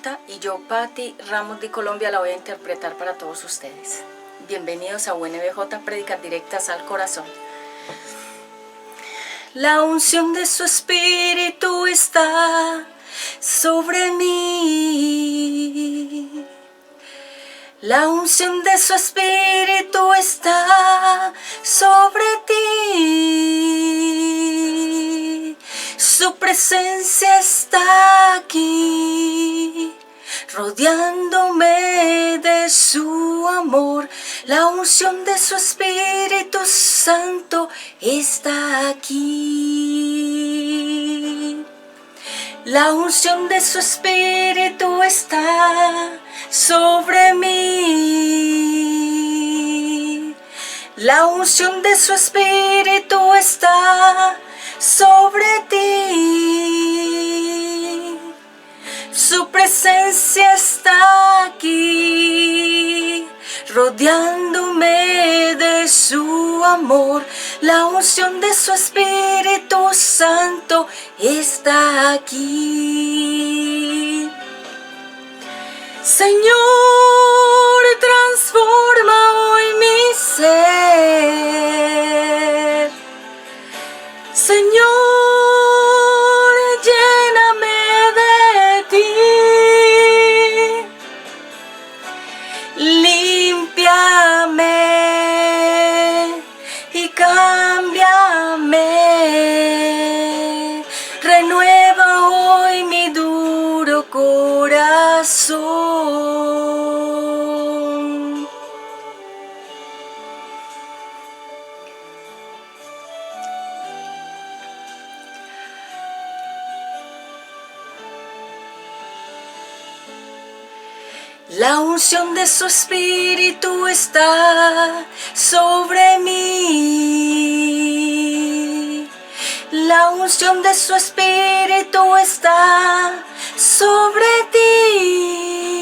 BJ y yo, Patti Ramos de Colombia, la voy a interpretar para todos ustedes. Bienvenidos a UNBJ, prédicas directas al corazón. La unción de su espíritu está sobre mí. La unción de su espíritu está sobre ti. Su presencia está aquí, rodeándome de su amor. La unción de su Espíritu Santo está aquí. La unción de su Espíritu está sobre mí. La unción de su Espíritu está sobre ti. Su presencia está aquí, rodeándome de su amor. La unción de su Espíritu Santo está aquí. Señor, transforma hoy mi ser. Señor, lléname de ti. Límpiame y cámbiame. Renueva hoy mi duro corazón. La unción de su Espíritu está sobre mí. La unción de su Espíritu está sobre ti.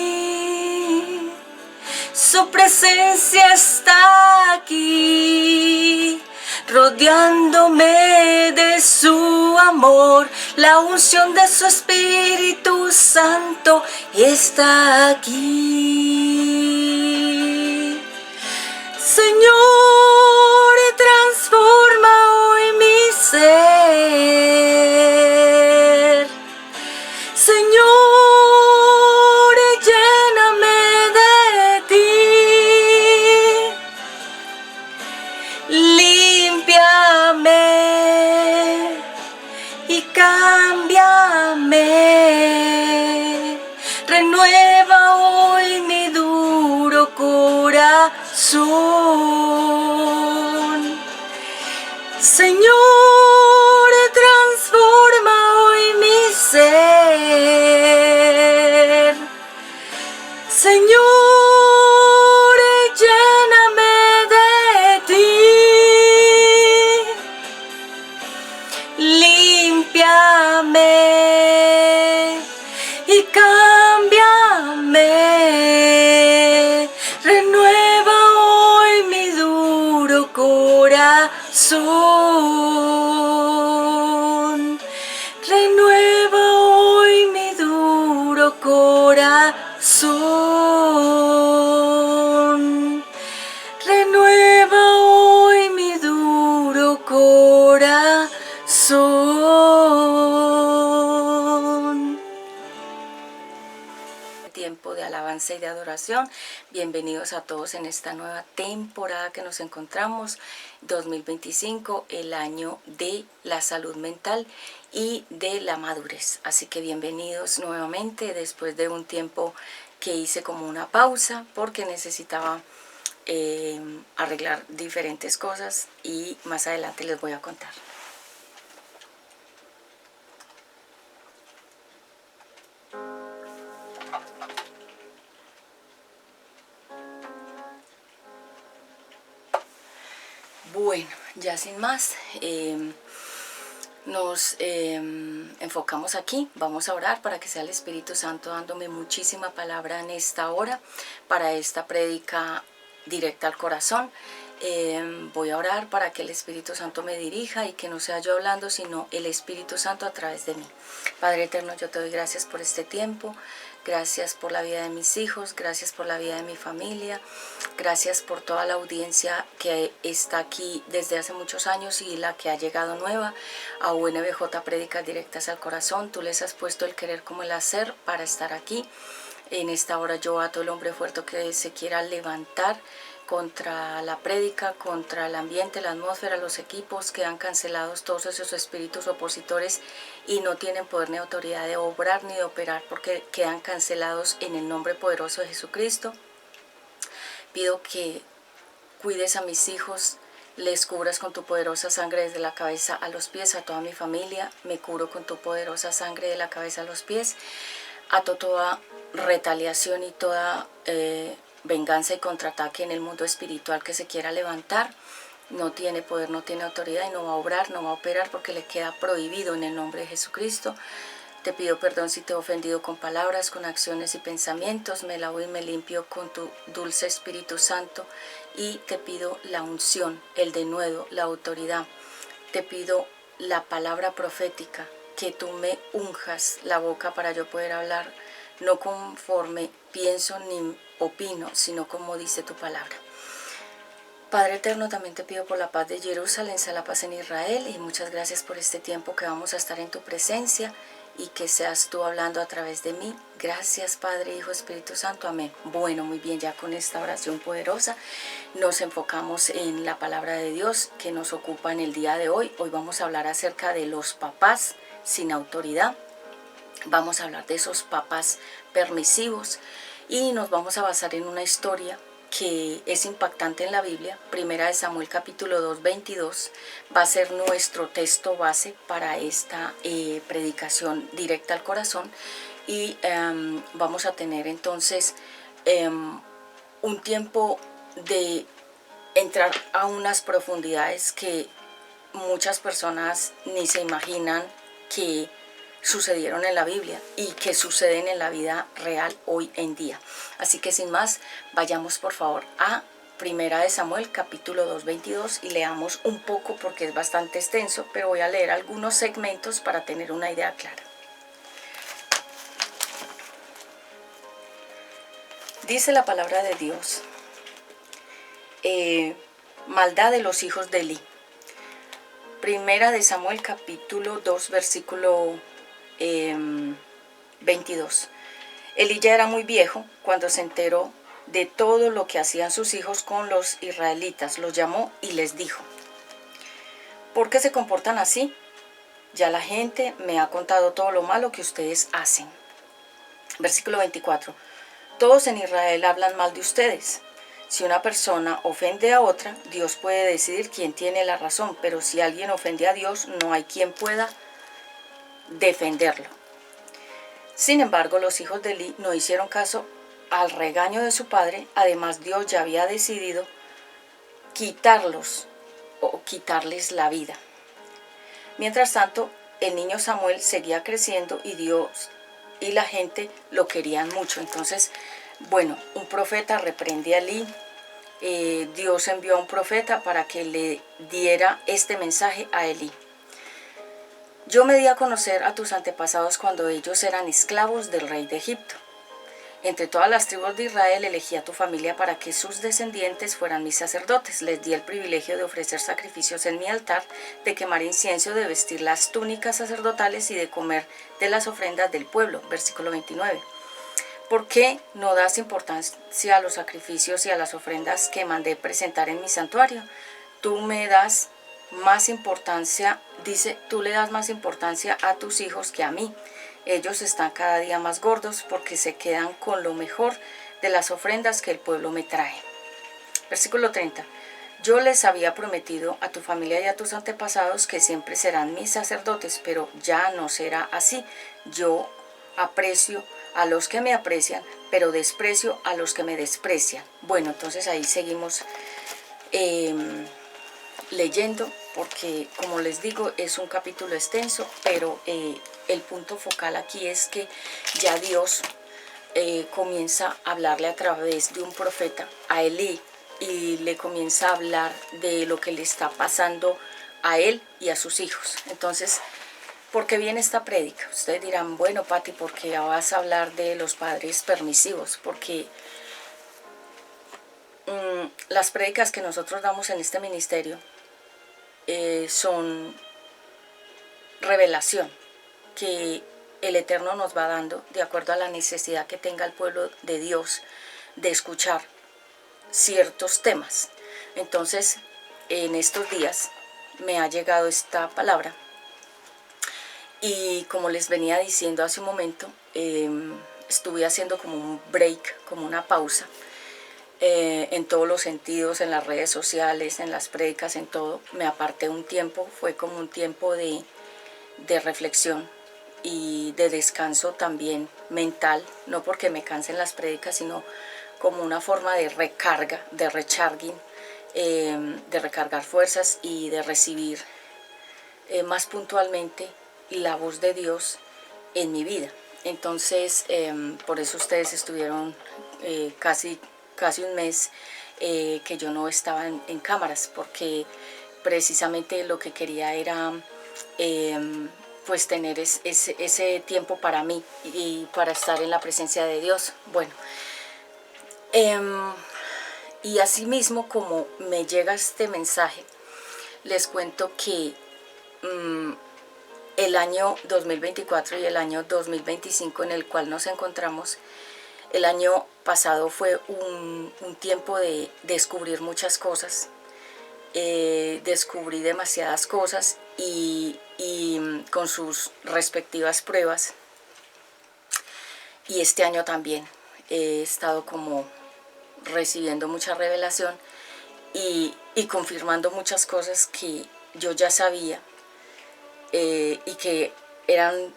Su presencia está aquí, rodeándome de su amor. La unción de su Espíritu Santo está aquí. Señor, transforma hoy mi ser. Señor, lléname de ti. Límpiame y cámbiame. Renueva hoy mi duro corazón. Señor, transforma hoy mi ser. Señor, lléname de ti. Límpiame y cámbiame. Renueva hoy mi duro corazón. Renueva hoy mi duro corazón. Renueva hoy mi duro corazón. Tiempo de alabanza y de adoración. Bienvenidos a todos en esta nueva temporada que nos encontramos, 2025, el año de la salud mental y de la madurez. Así que bienvenidos nuevamente después de un tiempo que hice como una pausa porque necesitaba arreglar diferentes cosas y más adelante les voy a contar. Bueno, ya sin más, nos enfocamos aquí. Vamos a orar para que sea el Espíritu Santo dándome muchísima palabra en esta hora para esta prédica directa al corazón. Voy a orar para que el Espíritu Santo me dirija y que no sea yo hablando, sino el Espíritu Santo a través de mí. Padre eterno, yo te doy gracias por este tiempo, gracias por la vida de mis hijos, gracias por la vida de mi familia, gracias por toda la audiencia que está aquí desde hace muchos años y la que ha llegado nueva a UNBJ Prédicas Directas al Corazón. Tú les has puesto el querer como el hacer para estar aquí. En esta hora yo ato el hombre fuerte que se quiera levantar contra la prédica, contra el ambiente, la atmósfera, los equipos. Quedan cancelados todos esos espíritus opositores y no tienen poder ni autoridad de obrar ni de operar, porque quedan cancelados en el nombre poderoso de Jesucristo. Pido que cuides a mis hijos, les cubras con tu poderosa sangre desde la cabeza a los pies. A toda mi familia me cubro con tu poderosa sangre de la cabeza a los pies. Ato toda retaliación y toda venganza y contraataque en el mundo espiritual que se quiera levantar. No tiene poder, no tiene autoridad y no va a obrar, no va a operar, porque le queda prohibido en el nombre de Jesucristo. Te pido perdón si te he ofendido con palabras, con acciones y pensamientos. Me lavo y me limpio con tu dulce Espíritu Santo y te pido la unción, el denuedo, la autoridad. Te pido la palabra profética, que tú me unjas la boca para yo poder hablar, no conforme pienso ni opino, sino como dice tu palabra. Padre eterno, también te pido por la paz de Jerusalén, sea la paz en Israel, y muchas gracias por este tiempo que vamos a estar en tu presencia y que seas tú hablando a través de mí. Gracias, Padre, Hijo, Espíritu Santo. Amén. Bueno, muy bien, ya con esta oración poderosa nos enfocamos en la palabra de Dios que nos ocupa en el día de hoy. Hoy vamos a hablar acerca de los papás sin autoridad. Vamos a hablar de esos papás permisivos y nos vamos a basar en una historia que es impactante en la Biblia. Primera de Samuel capítulo 2, 22 va a ser nuestro texto base para esta predicación directa al corazón, y vamos a tener entonces un tiempo de entrar a unas profundidades que muchas personas ni se imaginan que sucedieron en la Biblia y que suceden en la vida real hoy en día. Así que sin más, vayamos por favor a Primera de Samuel capítulo 2, 22 y leamos un poco, porque es bastante extenso, pero voy a leer algunos segmentos para tener una idea clara. Dice la palabra de Dios: maldad de los hijos de Elí. Primera de Samuel capítulo 2 versículo 22. Elí ya era muy viejo cuando se enteró de todo lo que hacían sus hijos con los israelitas. Los llamó y les dijo: ¿por qué se comportan así? Ya la gente me ha contado todo lo malo que ustedes hacen. Versículo 24. Todos en Israel hablan mal de ustedes. Si una persona ofende a otra, Dios puede decidir quién tiene la razón, pero si alguien ofende a Dios, no hay quien pueda defenderlo. Sin embargo, los hijos de Elí no hicieron caso al regaño de su padre. Además, Dios ya había decidido quitarles la vida. Mientras tanto, el niño Samuel seguía creciendo y Dios y la gente lo querían mucho. Entonces, bueno, un profeta reprende a Elí. Dios envió a un profeta para que le diera este mensaje a Elí: yo me di a conocer a tus antepasados cuando ellos eran esclavos del rey de Egipto. Entre todas las tribus de Israel elegí a tu familia para que sus descendientes fueran mis sacerdotes. Les di el privilegio de ofrecer sacrificios en mi altar, de quemar incienso, de vestir las túnicas sacerdotales y de comer de las ofrendas del pueblo. Versículo 29. ¿Por qué no das importancia a los sacrificios y a las ofrendas que mandé presentar en mi santuario? Tú me das más importancia, dice, tú le das más importancia a tus hijos que a mí. Ellos están cada día más gordos porque se quedan con lo mejor de las ofrendas que el pueblo me trae. Versículo 30. Yo les había prometido a tu familia y a tus antepasados que siempre serán mis sacerdotes, pero ya no será así. Yo aprecio a los que me aprecian, pero desprecio a los que me desprecian. Bueno, entonces ahí seguimos leyendo, porque como les digo es un capítulo extenso, pero el punto focal aquí es que ya Dios comienza a hablarle a través de un profeta a Elí y le comienza a hablar de lo que le está pasando a él y a sus hijos. Entonces, ¿por qué viene esta prédica? Ustedes dirán, bueno, Pati, ¿por qué vas a hablar de los padres permisivos? Porque las prédicas que nosotros damos en este ministerio son revelación que el Eterno nos va dando de acuerdo a la necesidad que tenga el pueblo de Dios de escuchar ciertos temas. Entonces, en estos días me ha llegado esta palabra y como les venía diciendo hace un momento, estuve haciendo como un break, como una pausa, en todos los sentidos, en las redes sociales, en las prédicas, en todo. Me aparté un tiempo, fue como un tiempo de reflexión y de descanso también mental, no porque me cansen las prédicas, sino como una forma de recarga, de recharging, de recargar fuerzas y de recibir más puntualmente la voz de Dios en mi vida. Entonces, por eso ustedes estuvieron casi un mes que yo no estaba en cámaras, porque precisamente lo que quería era pues tener ese tiempo para mí y para estar en la presencia de Dios. Bueno, y asimismo, como me llega este mensaje, les cuento que el año 2024 y el año 2025 en el cual nos encontramos, el año pasado fue un tiempo de descubrir muchas cosas. Descubrí demasiadas cosas y con sus respectivas pruebas. Y este año también he estado como recibiendo mucha revelación y confirmando muchas cosas que yo ya sabía y que eran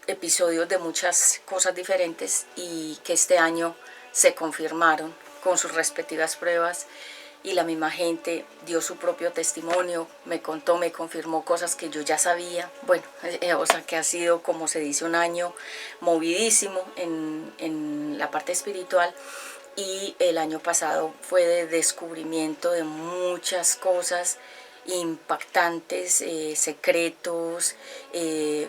episodios de muchas cosas diferentes y que este año se confirmaron con sus respectivas pruebas. Y la misma gente dio su propio testimonio, me contó, me confirmó cosas que yo ya sabía. Bueno, o sea que ha sido, como se dice, un año movidísimo en la parte espiritual. Y el año pasado fue de descubrimiento de muchas cosas impactantes, secretos,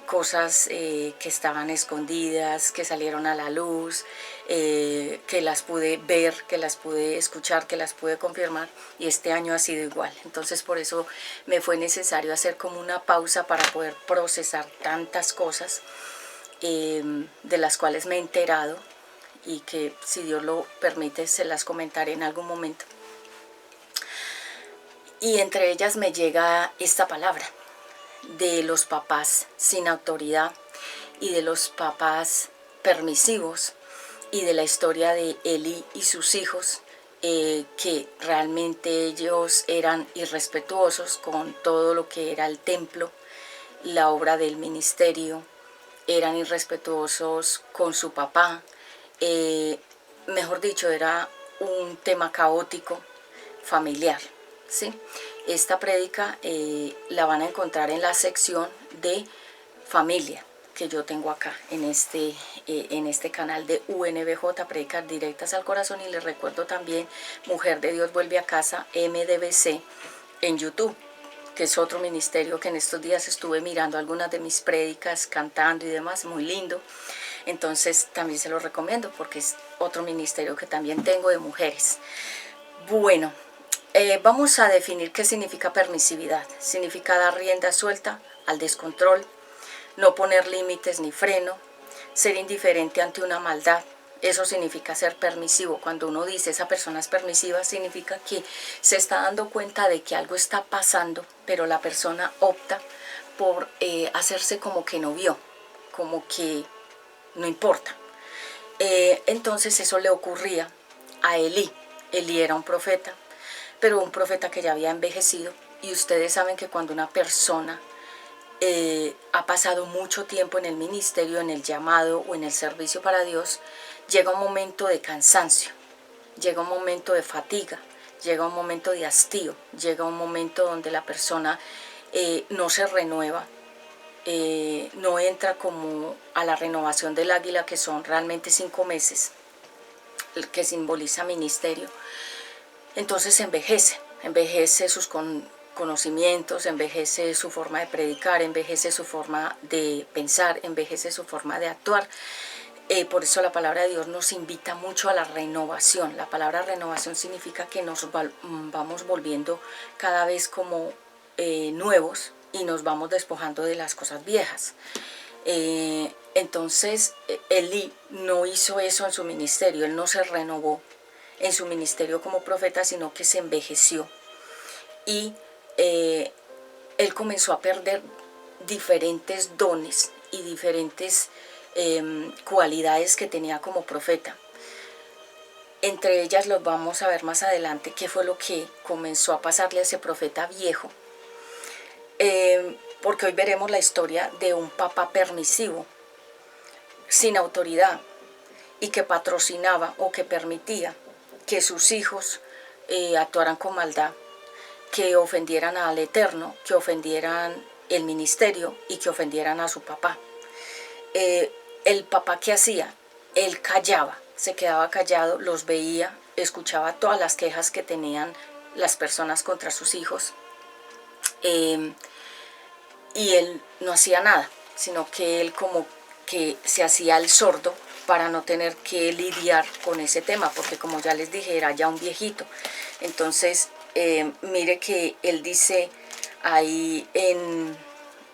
cosas que estaban escondidas, que salieron a la luz, que las pude ver, que las pude escuchar, que las pude confirmar, y este año ha sido igual. Entonces por eso me fue necesario hacer como una pausa para poder procesar tantas cosas de las cuales me he enterado y que, si Dios lo permite, se las comentaré en algún momento. Y entre ellas me llega esta palabra de los papás sin autoridad y de los papás permisivos y de la historia de Eli y sus hijos, que realmente ellos eran irrespetuosos con todo lo que era el templo, la obra del ministerio, eran irrespetuosos con su papá. Mejor dicho, era un tema caótico familiar, ¿sí? Esta prédica la van a encontrar en la sección de familia que yo tengo acá en este canal de UNBJ, Prédicas Directas al Corazón. Y les recuerdo también Mujer de Dios Vuelve a Casa, MDBC, en YouTube, que es otro ministerio que en estos días estuve mirando algunas de mis prédicas, cantando y demás, muy lindo. Entonces también se lo recomiendo porque es otro ministerio que también tengo de mujeres. Bueno, vamos a definir qué significa permisividad. Significa dar rienda suelta al descontrol, no poner límites ni freno, ser indiferente ante una maldad. Eso significa ser permisivo. Cuando uno dice esa persona es permisiva, significa que se está dando cuenta de que algo está pasando, pero la persona opta por hacerse como que no vio, como que no importa. Entonces eso le ocurría a Elí. Elí era un profeta, pero un profeta que ya había envejecido. Y ustedes saben que cuando una persona ha pasado mucho tiempo en el ministerio, en el llamado o en el servicio para Dios, llega un momento de cansancio, llega un momento de fatiga, llega un momento de hastío, llega un momento donde la persona no se renueva, no entra como a la renovación del águila, que son realmente 5 meses, que simboliza ministerio. Entonces envejece sus conocimientos, envejece su forma de predicar, envejece su forma de pensar, envejece su forma de actuar. Por eso la palabra de Dios nos invita mucho a la renovación. La palabra renovación significa que nos vamos volviendo cada vez como nuevos y nos vamos despojando de las cosas viejas. Entonces Elí no hizo eso en su ministerio, él no se renovó en su ministerio como profeta, sino que se envejeció y él comenzó a perder diferentes dones y diferentes cualidades que tenía como profeta. Entre ellas los vamos a ver más adelante qué fue lo que comenzó a pasarle a ese profeta viejo, porque hoy veremos la historia de un papá permisivo, sin autoridad, y que patrocinaba o que permitía que sus hijos actuaran con maldad, que ofendieran al Eterno, que ofendieran el ministerio y que ofendieran a su papá. El papá, ¿qué hacía? Él callaba, se quedaba callado, los veía, escuchaba todas las quejas que tenían las personas contra sus hijos, y él no hacía nada, sino que él como que se hacía el sordo para no tener que lidiar con ese tema, porque como ya les dije, era ya un viejito. Entonces, mire que él dice ahí en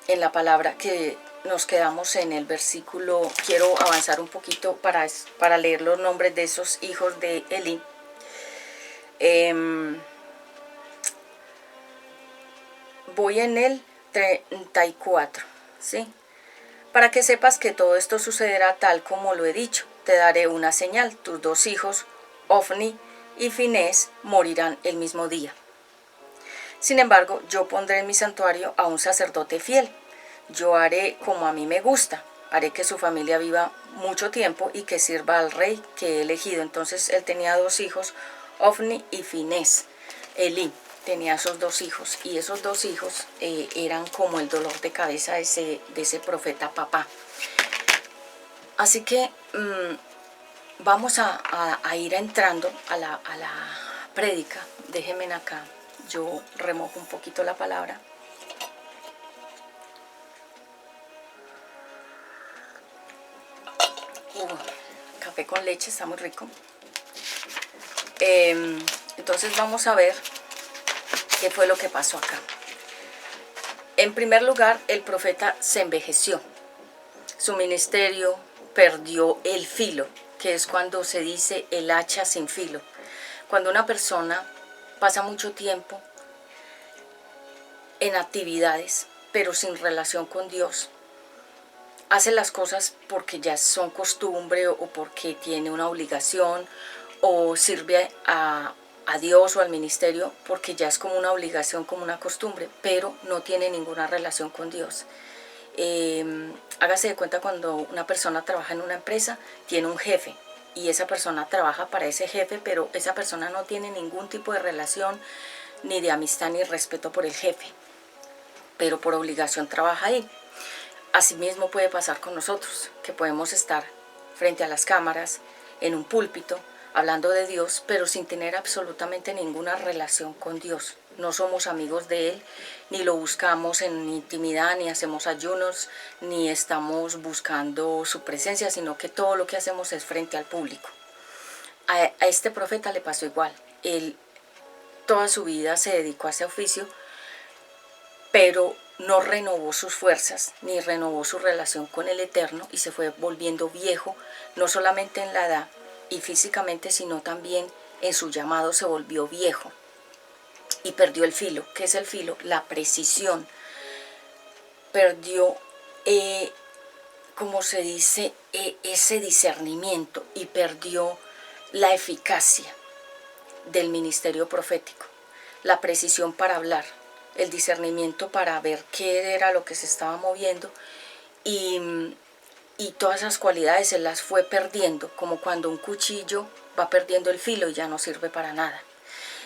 la palabra que nos quedamos en el versículo, quiero avanzar un poquito para leer los nombres de esos hijos de Elí. Voy en el 34, ¿sí? Para que sepas que todo esto sucederá tal como lo he dicho, te daré una señal, tus dos hijos, Ofni y Finés, morirán el mismo día. Sin embargo, yo pondré en mi santuario a un sacerdote fiel. Yo haré como a mí me gusta, haré que su familia viva mucho tiempo y que sirva al rey que he elegido. Entonces él tenía dos hijos, Ofni y Finés. Elí tenía esos dos hijos y esos dos hijos eran como el dolor de cabeza de ese profeta papá. Así que vamos a ir entrando a la prédica. Déjenme acá, yo remojo un poquito la palabra. Café con leche, está muy rico. Entonces vamos a ver qué fue lo que pasó acá. En primer lugar, el profeta se envejeció. Su ministerio perdió el filo, que es cuando se dice el hacha sin filo. Cuando una persona pasa mucho tiempo en actividades, pero sin relación con Dios, hace las cosas porque ya son costumbre o porque tiene una obligación, o sirve a Dios o al ministerio porque ya es como una obligación, como una costumbre, pero no tiene ninguna relación con Dios. Hágase de cuenta cuando una persona trabaja en una empresa, tiene un jefe y esa persona trabaja para ese jefe, pero esa persona no tiene ningún tipo de relación, ni de amistad ni respeto por el jefe, pero por obligación trabaja ahí. Asimismo puede pasar con nosotros, que podemos estar frente a las cámaras, en un púlpito, hablando de Dios, pero sin tener absolutamente ninguna relación con Dios. No somos amigos de Él, ni lo buscamos en intimidad, ni hacemos ayunos, ni estamos buscando su presencia, sino que todo lo que hacemos es frente al público. A este profeta le pasó igual. Él toda su vida se dedicó a ese oficio, pero no renovó sus fuerzas, ni renovó su relación con el Eterno, y se fue volviendo viejo, no solamente en la edad y físicamente, sino también en su llamado se volvió viejo y perdió el filo. ¿Qué es el filo? La precisión. Perdió, como se dice, ese discernimiento, y perdió la eficacia del ministerio profético, la precisión para hablar, el discernimiento para ver qué era lo que se estaba moviendo, y todas esas cualidades se las fue perdiendo, como cuando un cuchillo va perdiendo el filo y ya no sirve para nada.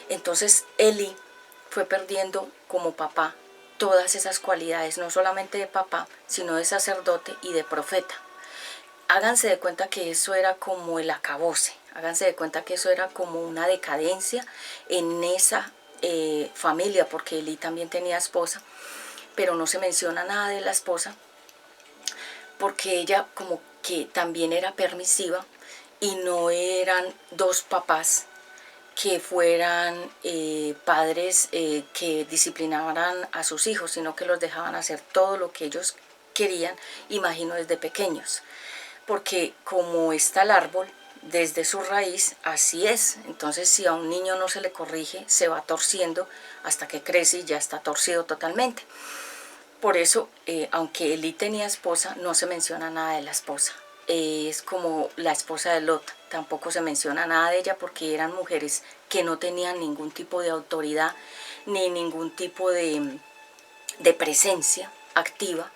Entonces Elí fue perdiendo como papá todas esas cualidades, no solamente de papá, sino de sacerdote y de profeta. Háganse de cuenta que eso era como el acabose. Háganse de cuenta que eso era como una decadencia en esa familia, porque Elí también tenía esposa, pero no se menciona nada de la esposa, porque ella como que también era permisiva y no eran dos papás que fueran padres que disciplinaran a sus hijos, sino que los dejaban hacer todo lo que ellos querían, imagino desde pequeños, porque como está el árbol, desde su raíz, así es. Entonces, si a un niño no se le corrige, se va torciendo hasta que crece y ya está torcido totalmente. Por eso, aunque Elí tenía esposa, no se menciona nada de la esposa. Es como la esposa de Lot, tampoco se menciona nada de ella porque eran mujeres que no tenían ningún tipo de autoridad ni ningún tipo de presencia activa,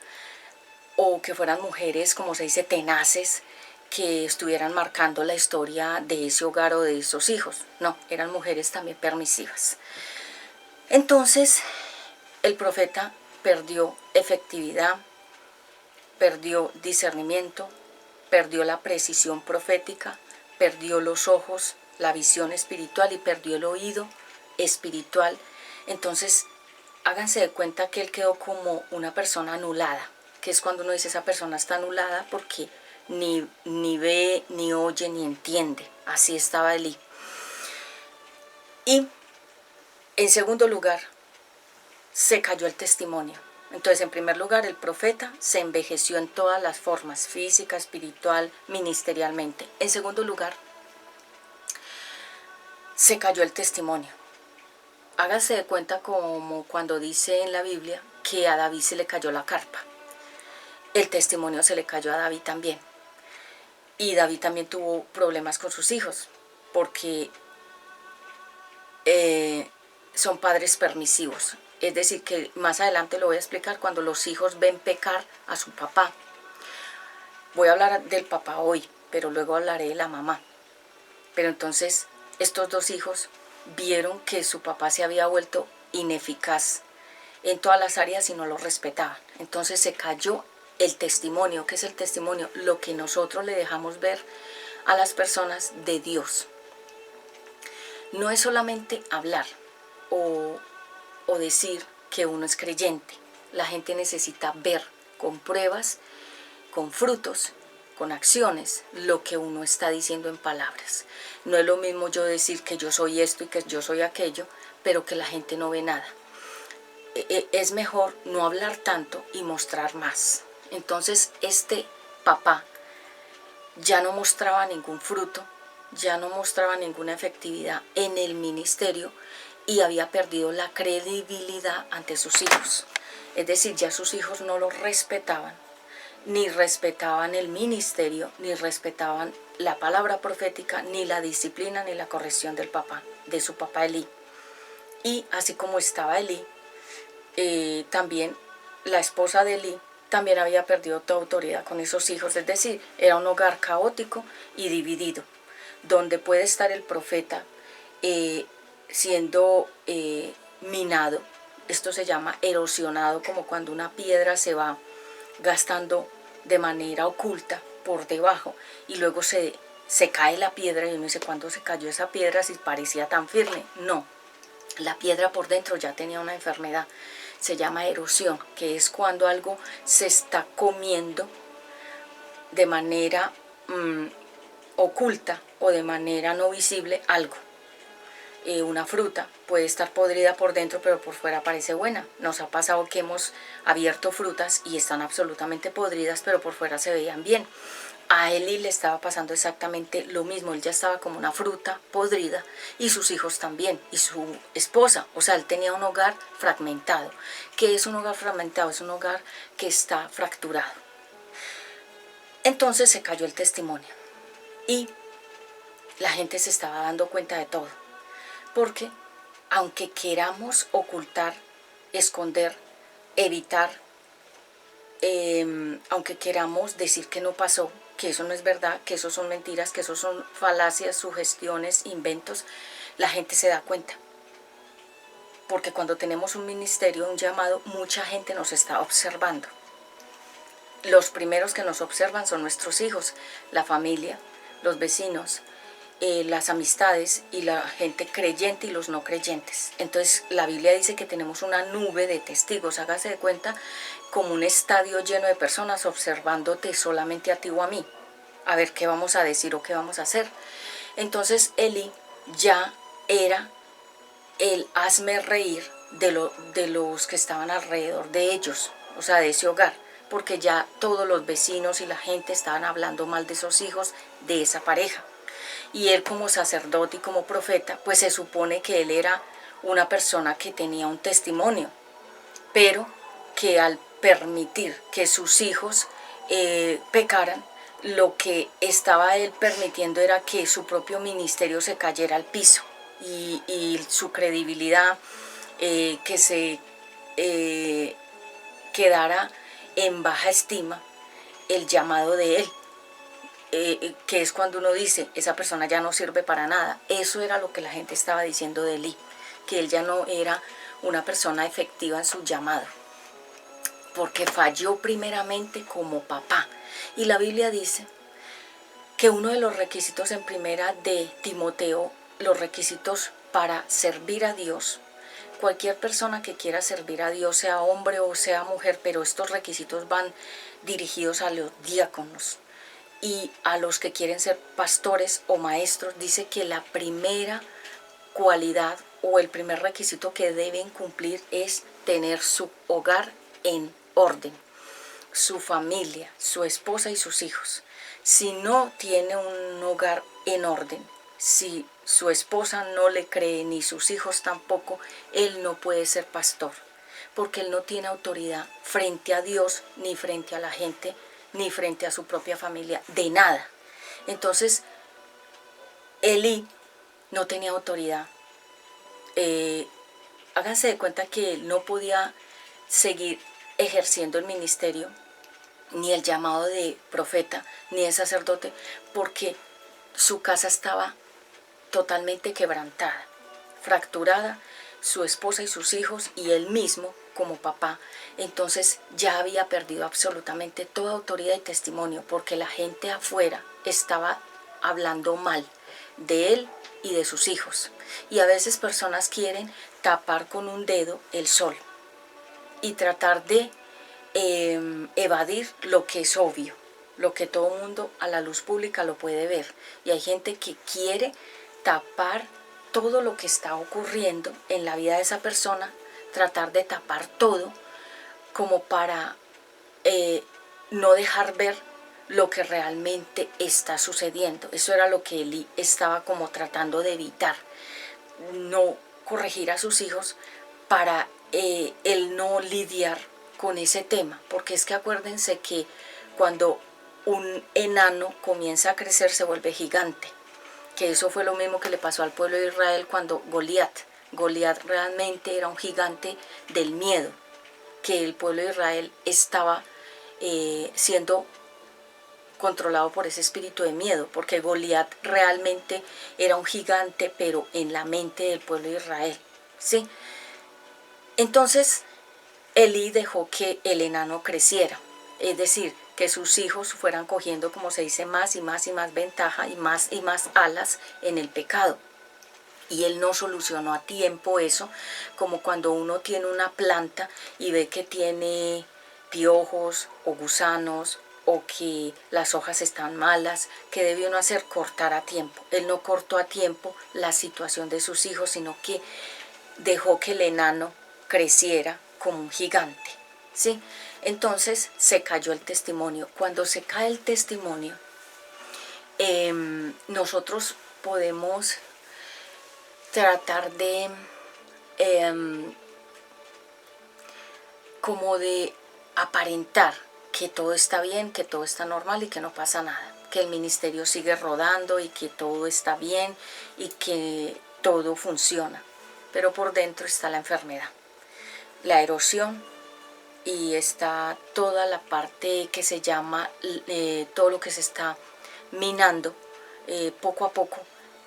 o que fueran mujeres, como se dice, tenaces, que estuvieran marcando la historia de ese hogar o de esos hijos. No, eran mujeres también permisivas. Entonces, el profeta perdió efectividad, perdió discernimiento, perdió la precisión profética, perdió los ojos, la visión espiritual y perdió el oído espiritual. Entonces, háganse de cuenta que él quedó como una persona anulada, que es cuando uno dice esa persona está anulada porque ni ve, ni oye, ni entiende. Así estaba Elí. Y en segundo lugar, se cayó el testimonio. Entonces, en primer lugar, el profeta se envejeció en todas las formas, física, espiritual, ministerialmente. En segundo lugar, se cayó el testimonio. Hágase de cuenta como cuando dice en la Biblia que a David se le cayó la carpa. El testimonio se le cayó a David también. Y David también tuvo problemas con sus hijos, porque son padres permisivos. Es decir, que más adelante lo voy a explicar cuando los hijos ven pecar a su papá. Voy a hablar del papá hoy, pero luego hablaré de la mamá. Pero entonces estos dos hijos vieron que su papá se había vuelto ineficaz en todas las áreas y no lo respetaban. Entonces se cayó el testimonio. ¿Qué es el testimonio? Lo que nosotros le dejamos ver a las personas de Dios. No es solamente hablar o decir que uno es creyente. La gente necesita ver con pruebas, con frutos, con acciones, lo que uno está diciendo en palabras. No es lo mismo yo decir que yo soy esto y que yo soy aquello, pero que la gente no ve nada. Es mejor no hablar tanto y mostrar más. Entonces este papá ya no mostraba ningún fruto, ya no mostraba ninguna efectividad en el ministerio y había perdido la credibilidad ante sus hijos. Es decir, ya sus hijos no lo respetaban, ni respetaban el ministerio, ni respetaban la palabra profética, ni la disciplina, ni la corrección del papá, de su papá Elí. Y así como estaba Elí, también la esposa de Elí también había perdido toda autoridad con esos hijos. Es decir, era un hogar caótico y dividido, donde puede estar el profeta siendo minado. Esto se llama erosionado, como cuando una piedra se va gastando de manera oculta por debajo y luego se cae la piedra y uno dice, ¿cuándo se cayó esa piedra si parecía tan firme? No, la piedra por dentro ya tenía una enfermedad. Se llama erosión, que es cuando algo se está comiendo de manera oculta o de manera no visible algo. Una fruta puede estar podrida por dentro, pero por fuera parece buena. Nos ha pasado que hemos abierto frutas y están absolutamente podridas, pero por fuera se veían bien. A Eli le estaba pasando exactamente lo mismo. Él ya estaba como una fruta podrida y sus hijos también, y su esposa. O sea, él tenía un hogar fragmentado. ¿Qué es un hogar fragmentado? Es un hogar que está fracturado. Entonces se cayó el testimonio y la gente se estaba dando cuenta de todo. Porque aunque queramos ocultar, esconder, evitar, aunque queramos decir que no pasó, que eso no es verdad, que eso son mentiras, que eso son falacias, sugestiones, inventos, la gente se da cuenta. Porque cuando tenemos un ministerio, un llamado, mucha gente nos está observando. Los primeros que nos observan son nuestros hijos, la familia, los vecinos, las amistades y la gente creyente y los no creyentes. Entonces la Biblia dice que tenemos una nube de testigos, hágase de cuenta como un estadio lleno de personas observándote solamente a ti o a mí, a ver qué vamos a decir o qué vamos a hacer. Entonces Eli ya era el hazme reír de los que estaban alrededor de ellos, o sea, de ese hogar, porque ya todos los vecinos y la gente estaban hablando mal de esos hijos, de esa pareja. Y él como sacerdote y como profeta, pues se supone que él era una persona que tenía un testimonio, pero que al permitir que sus hijos pecaran, lo que estaba él permitiendo era que su propio ministerio se cayera al piso y su credibilidad que se quedara en baja estima, el llamado de él. Que es cuando uno dice, esa persona ya no sirve para nada. Eso era lo que la gente estaba diciendo de Eli, que él ya no era una persona efectiva en su llamado, porque falló primeramente como papá. Y la Biblia dice que uno de los requisitos en primera de Timoteo, los requisitos para servir a Dios, cualquier persona que quiera servir a Dios, sea hombre o sea mujer, pero estos requisitos van dirigidos a los diáconos y a los que quieren ser pastores o maestros. Dice que la primera cualidad o el primer requisito que deben cumplir es tener su hogar en orden, su familia, su esposa y sus hijos. Si no tiene un hogar en orden, si su esposa no le cree ni sus hijos tampoco, él no puede ser pastor, porque él no tiene autoridad frente a Dios, ni frente a la gente, ni frente a su propia familia, de nada. Entonces, Elí no tenía autoridad. Háganse de cuenta que él no podía seguir ejerciendo el ministerio, ni el llamado de profeta, ni de sacerdote, porque su casa estaba totalmente quebrantada, fracturada, su esposa y sus hijos y él mismo como papá. Entonces ya había perdido absolutamente toda autoridad y testimonio, porque la gente afuera estaba hablando mal de él y de sus hijos. Y a veces personas quieren tapar con un dedo el sol y tratar de evadir lo que es obvio, lo que todo mundo a la luz pública lo puede ver. Y hay gente que quiere tapar todo lo que está ocurriendo en la vida de esa persona, tratar de tapar todo como para no dejar ver lo que realmente está sucediendo. Eso era lo que Eli estaba como tratando de evitar, no corregir a sus hijos para él no lidiar con ese tema, porque es que acuérdense que cuando un enano comienza a crecer se vuelve gigante, que eso fue lo mismo que le pasó al pueblo de Israel cuando Goliat realmente era un gigante del miedo, que el pueblo de Israel estaba siendo controlado por ese espíritu de miedo, porque Goliat realmente era un gigante, pero en la mente del pueblo de Israel, ¿sí? Entonces, Elí dejó que el enano creciera, es decir, que sus hijos fueran cogiendo, como se dice, más y más y más ventaja y más alas en el pecado. Y él no solucionó a tiempo eso, como cuando uno tiene una planta y ve que tiene piojos o gusanos o que las hojas están malas, que debió uno hacer cortar a tiempo. Él no cortó a tiempo la situación de sus hijos, sino que dejó que el enano creciera como un gigante, ¿sí? Entonces se cayó el testimonio. Cuando se cae el testimonio, nosotros podemos tratar de como de aparentar que todo está bien, que todo está normal y que no pasa nada, que el ministerio sigue rodando y que todo está bien y que todo funciona, pero por dentro está la enfermedad, la erosión, y está toda la parte que se llama, todo lo que se está minando poco a poco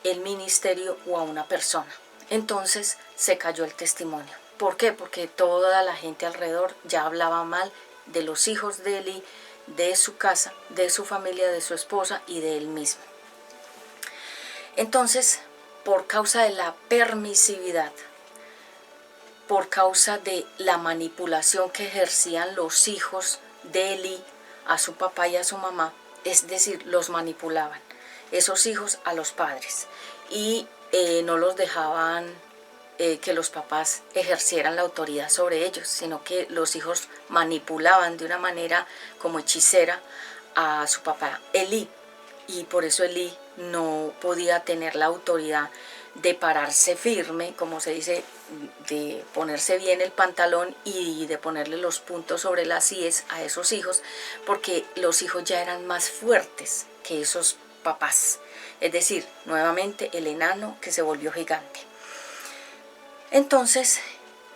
el ministerio o a una persona. Entonces se cayó el testimonio. ¿Por qué? Porque toda la gente alrededor ya hablaba mal de los hijos de Eli, de su casa, de su familia, de su esposa y de él mismo. Entonces, por causa de la permisividad, por causa de la manipulación que ejercían los hijos de Elí a su papá y a su mamá, es decir, los manipulaban, esos hijos a los padres, y no los dejaban que los papás ejercieran la autoridad sobre ellos, sino que los hijos manipulaban de una manera como hechicera a su papá Elí, y por eso Elí no podía tener la autoridad de pararse firme, como se dice, de ponerse bien el pantalón y de ponerle los puntos sobre las íes a esos hijos, porque los hijos ya eran más fuertes que esos papás. Es decir, nuevamente el enano que se volvió gigante. Entonces,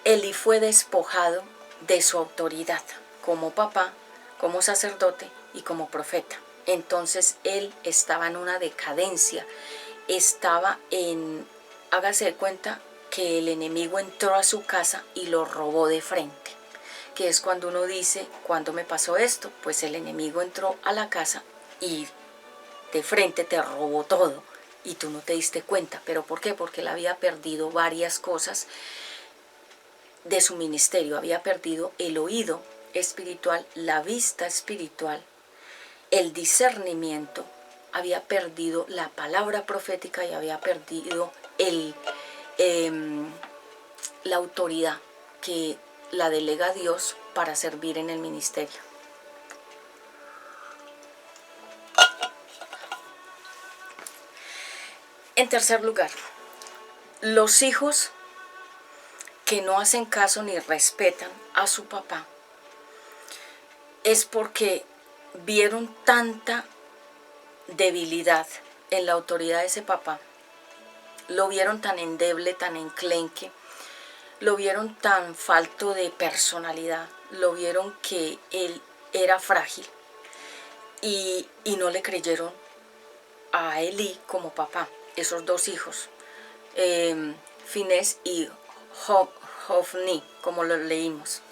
Elí fue despojado de su autoridad como papá, como sacerdote y como profeta. Entonces él estaba en una decadencia, estaba en, hágase de cuenta que el enemigo entró a su casa y lo robó de frente, que es cuando uno dice, ¿cuándo me pasó esto? Pues el enemigo entró a la casa y de frente te robó todo y tú no te diste cuenta. ¿Pero por qué? Porque él había perdido varias cosas de su ministerio, había perdido el oído espiritual, la vista espiritual, el discernimiento, había perdido la palabra profética y había perdido la autoridad que la delega Dios para servir en el ministerio. En tercer lugar, los hijos que no hacen caso ni respetan a su papá es porque vieron tanta debilidad en la autoridad de ese papá, lo vieron tan endeble, tan enclenque, lo vieron tan falto de personalidad, lo vieron que él era frágil y no le creyeron a Elí como papá, esos dos hijos, Finés y Hofni, como lo leímos.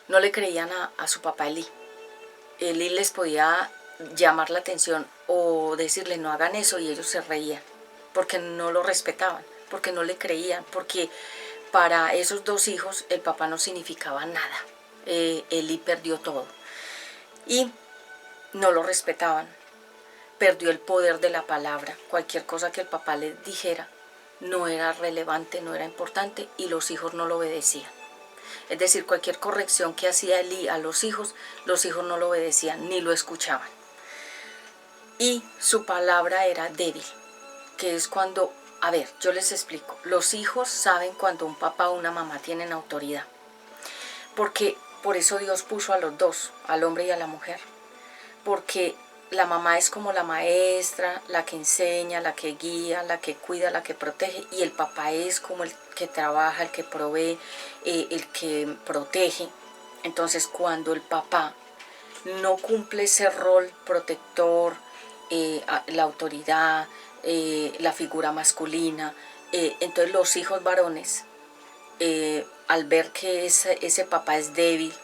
No le creían a su papá Elí. Elí les podía llamar la atención o decirle no hagan eso y ellos se reían, porque no lo respetaban, porque no le creían, porque para esos dos hijos el papá no significaba nada. Elí perdió todo y no lo respetaban, perdió el poder de la palabra. Cualquier cosa que el papá le dijera no era relevante, no era importante y los hijos no lo obedecían. Es decir, cualquier corrección que hacía Elí a los hijos no lo obedecían ni lo escuchaban. Y su palabra era débil, que es cuando, a ver, yo les explico, los hijos saben cuando un papá o una mamá tienen autoridad, porque por eso Dios puso a los dos, al hombre y a la mujer, porque la mamá es como la maestra, la que enseña, la que guía, la que cuida, la que protege, y el papá es como el que trabaja, el que provee, el que protege. Entonces, cuando el papá no cumple ese rol protector, la autoridad, la figura masculina, entonces los hijos varones, al ver que ese papá es débil,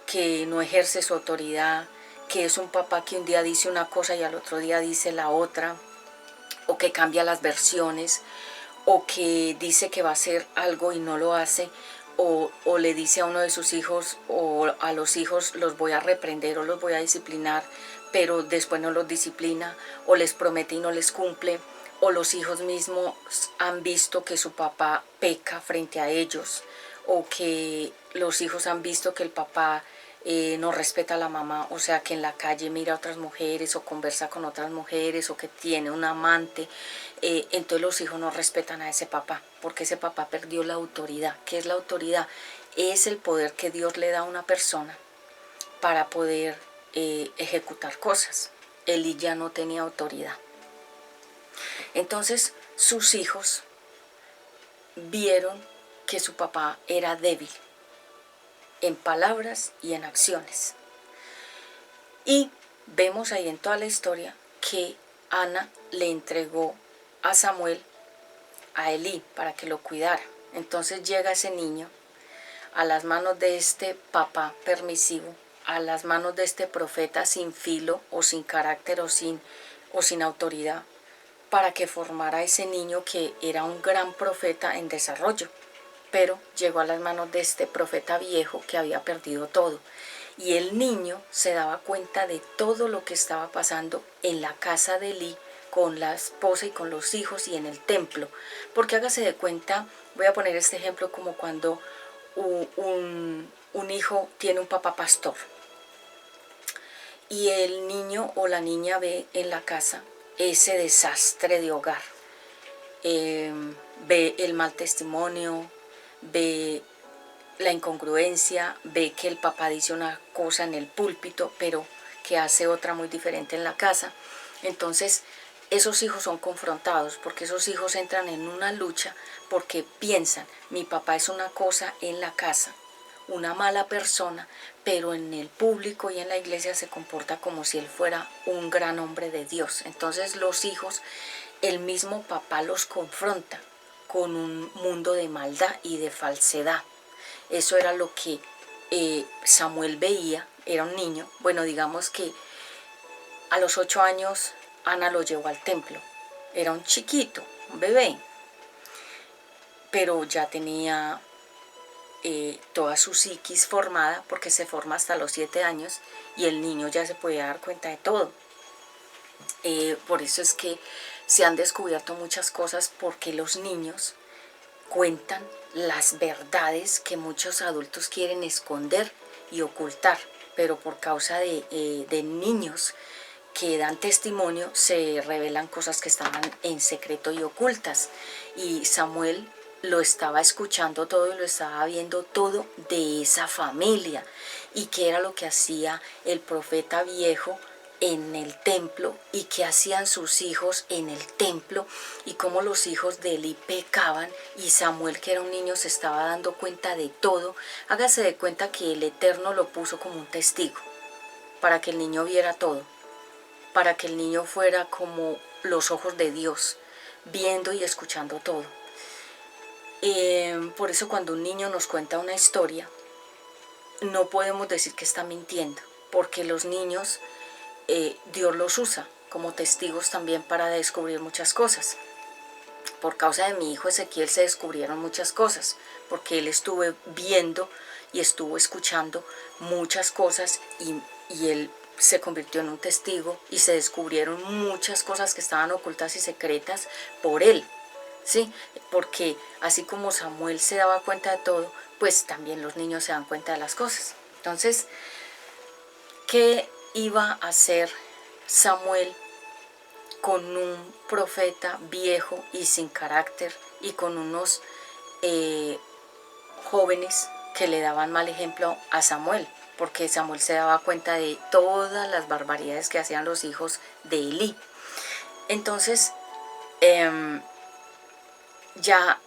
que no ejerce su autoridad, que es un papá que un día dice una cosa y al otro día dice la otra, o que cambia las versiones, o que dice que va a hacer algo y no lo hace, o le dice a uno de sus hijos o a los hijos los voy a reprender o los voy a disciplinar, pero después no los disciplina, o les promete y no les cumple, o los hijos mismos han visto que su papá peca frente a ellos, o que los hijos han visto que el papá no respeta a la mamá, o sea que en la calle mira a otras mujeres o conversa con otras mujeres o que tiene un amante, entonces los hijos no respetan a ese papá, porque ese papá perdió la autoridad. ¿Qué es la autoridad? Es el poder que Dios le da a una persona para poder ejecutar cosas. Elí ya no tenía autoridad. Entonces sus hijos vieron que su papá era débil en palabras y en acciones. Y vemos ahí en toda la historia que Ana le entregó a Samuel a Elí para que lo cuidara. Entonces llega ese niño a las manos de este papá permisivo, a las manos de este profeta sin filo o sin carácter o sin autoridad, para que formara ese niño que era un gran profeta en desarrollo, pero llegó a las manos de este profeta viejo que había perdido todo. Y el niño se daba cuenta de todo lo que estaba pasando en la casa de Elí, con la esposa y con los hijos y en el templo. Porque hágase de cuenta, voy a poner este ejemplo como cuando un hijo tiene un papá pastor y el niño o la niña ve en la casa ese desastre de hogar, ve el mal testimonio, ve la incongruencia, ve que el papá dice una cosa en el púlpito, pero que hace otra muy diferente en la casa. Entonces, esos hijos son confrontados porque esos hijos entran en una lucha porque piensan, mi papá es una cosa en la casa, una mala persona, pero en el público y en la iglesia se comporta como si él fuera un gran hombre de Dios. Entonces los hijos, el mismo papá los confronta con un mundo de maldad y de falsedad. Eso era lo que Samuel veía, era un niño. Bueno, digamos que a los 8 años Ana lo llevó al templo. Era un chiquito, un bebé, pero ya tenía toda su psiquis formada, porque se forma hasta los 7 años y el niño ya se puede dar cuenta de todo. Por eso es que se han descubierto muchas cosas, porque los niños cuentan las verdades que muchos adultos quieren esconder y ocultar, pero por causa de niños que dan testimonio se revelan cosas que estaban en secreto y ocultas. Y Samuel lo estaba escuchando todo y lo estaba viendo todo de esa familia, y qué era lo que hacía el profeta viejo en el templo y qué hacían sus hijos en el templo, y cómo los hijos de Elí pecaban, y Samuel, que era un niño, se estaba dando cuenta de todo. Hágase de cuenta que el Eterno lo puso como un testigo para que el niño viera todo, para que el niño fuera como los ojos de Dios, viendo y escuchando todo. Por eso cuando un niño nos cuenta una historia, no podemos decir que está mintiendo, porque los niños, Dios los usa como testigos también para descubrir muchas cosas. Por causa de mi hijo Ezequiel se descubrieron muchas cosas, porque él estuvo viendo y estuvo escuchando muchas cosas, y él se convirtió en un testigo y se descubrieron muchas cosas que estaban ocultas y secretas por él. ¿Sí? Porque así como Samuel se daba cuenta de todo, pues también los niños se dan cuenta de las cosas. Entonces, ¿qué iba a hacer Samuel con un profeta viejo y sin carácter, y con unos jóvenes que le daban mal ejemplo a Samuel? Porque Samuel se daba cuenta de todas las barbaridades que hacían los hijos de Elí. Entonces, ya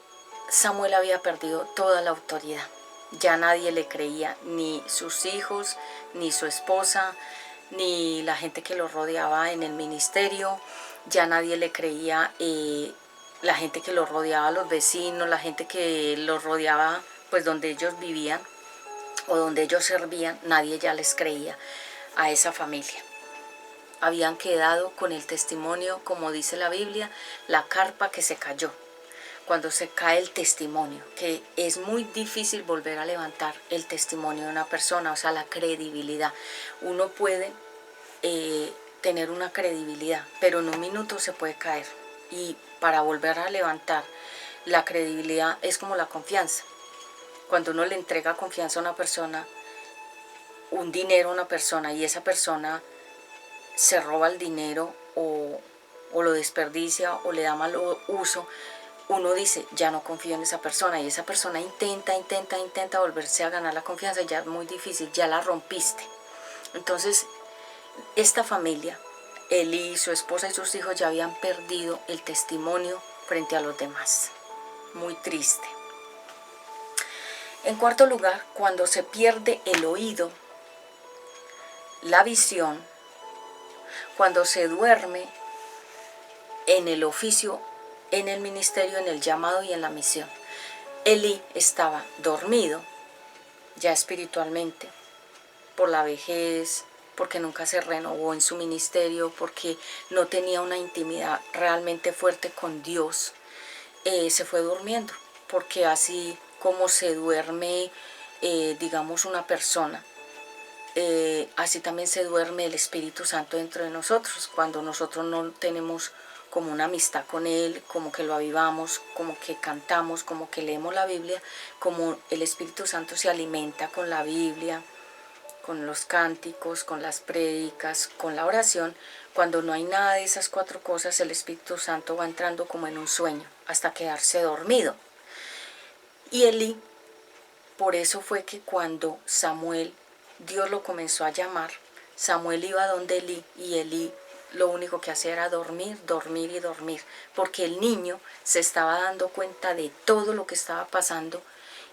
Samuel había perdido toda la autoridad. Ya nadie le creía, ni sus hijos, ni su esposa, ni la gente que lo rodeaba en el ministerio. Ya nadie le creía, la gente que lo rodeaba, los vecinos, la gente que lo rodeaba, pues donde ellos vivían o donde ellos servían, nadie ya les creía a esa familia. Habían quedado con el testimonio, como dice la Biblia, la carpa que se cayó. Cuando se cae el testimonio, que es muy difícil volver a levantar el testimonio de una persona, o sea, la credibilidad. Uno puede tener una credibilidad, pero en un minuto se puede caer. Y para volver a levantar la credibilidad es como la confianza. Cuando uno le entrega confianza a una persona, un dinero a una persona, y esa persona se roba el dinero o lo desperdicia o le da mal uso, uno dice, ya no confío en esa persona, y esa persona intenta volverse a ganar la confianza, y ya es muy difícil, ya la rompiste. Entonces, esta familia, Elí, su esposa y sus hijos, ya habían perdido el testimonio frente a los demás. Muy triste. En cuarto lugar, cuando se pierde el oído, la visión, cuando se duerme en el oficio, en el ministerio, en el llamado y en la misión. Elí estaba dormido ya espiritualmente, por la vejez, porque nunca se renovó en su ministerio, porque no tenía una intimidad realmente fuerte con Dios, se fue durmiendo, porque así como se duerme, digamos, una persona, así también se duerme el Espíritu Santo dentro de nosotros, cuando nosotros no tenemos como una amistad con Él, como que lo avivamos, como que cantamos, como que leemos la Biblia, como el Espíritu Santo se alimenta con la Biblia, con los cánticos, con las prédicas, con la oración. Cuando no hay nada de esas cuatro cosas, el Espíritu Santo va entrando como en un sueño hasta quedarse dormido. Y Elí, por eso fue que cuando Samuel, Dios lo comenzó a llamar, Samuel iba donde Elí y Elí lo único que hacía era dormir, dormir y dormir, porque el niño se estaba dando cuenta de todo lo que estaba pasando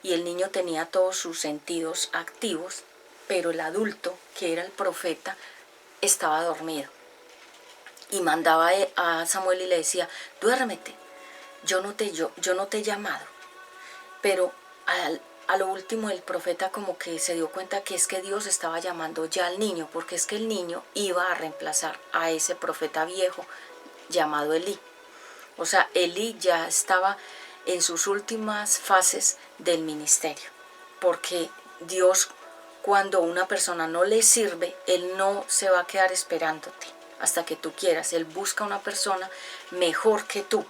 y el niño tenía todos sus sentidos activos, pero el adulto, que era el profeta, estaba dormido. Y mandaba a Samuel y le decía, duérmete, yo no te he llamado. Pero a lo último el profeta como que se dio cuenta que es que Dios estaba llamando ya al niño, porque es que el niño iba a reemplazar a ese profeta viejo llamado Elí. O sea, Elí ya estaba en sus últimas fases del ministerio, porque Dios, cuando una persona no le sirve, Él no se va a quedar esperándote hasta que tú quieras. Él busca una persona mejor que tú.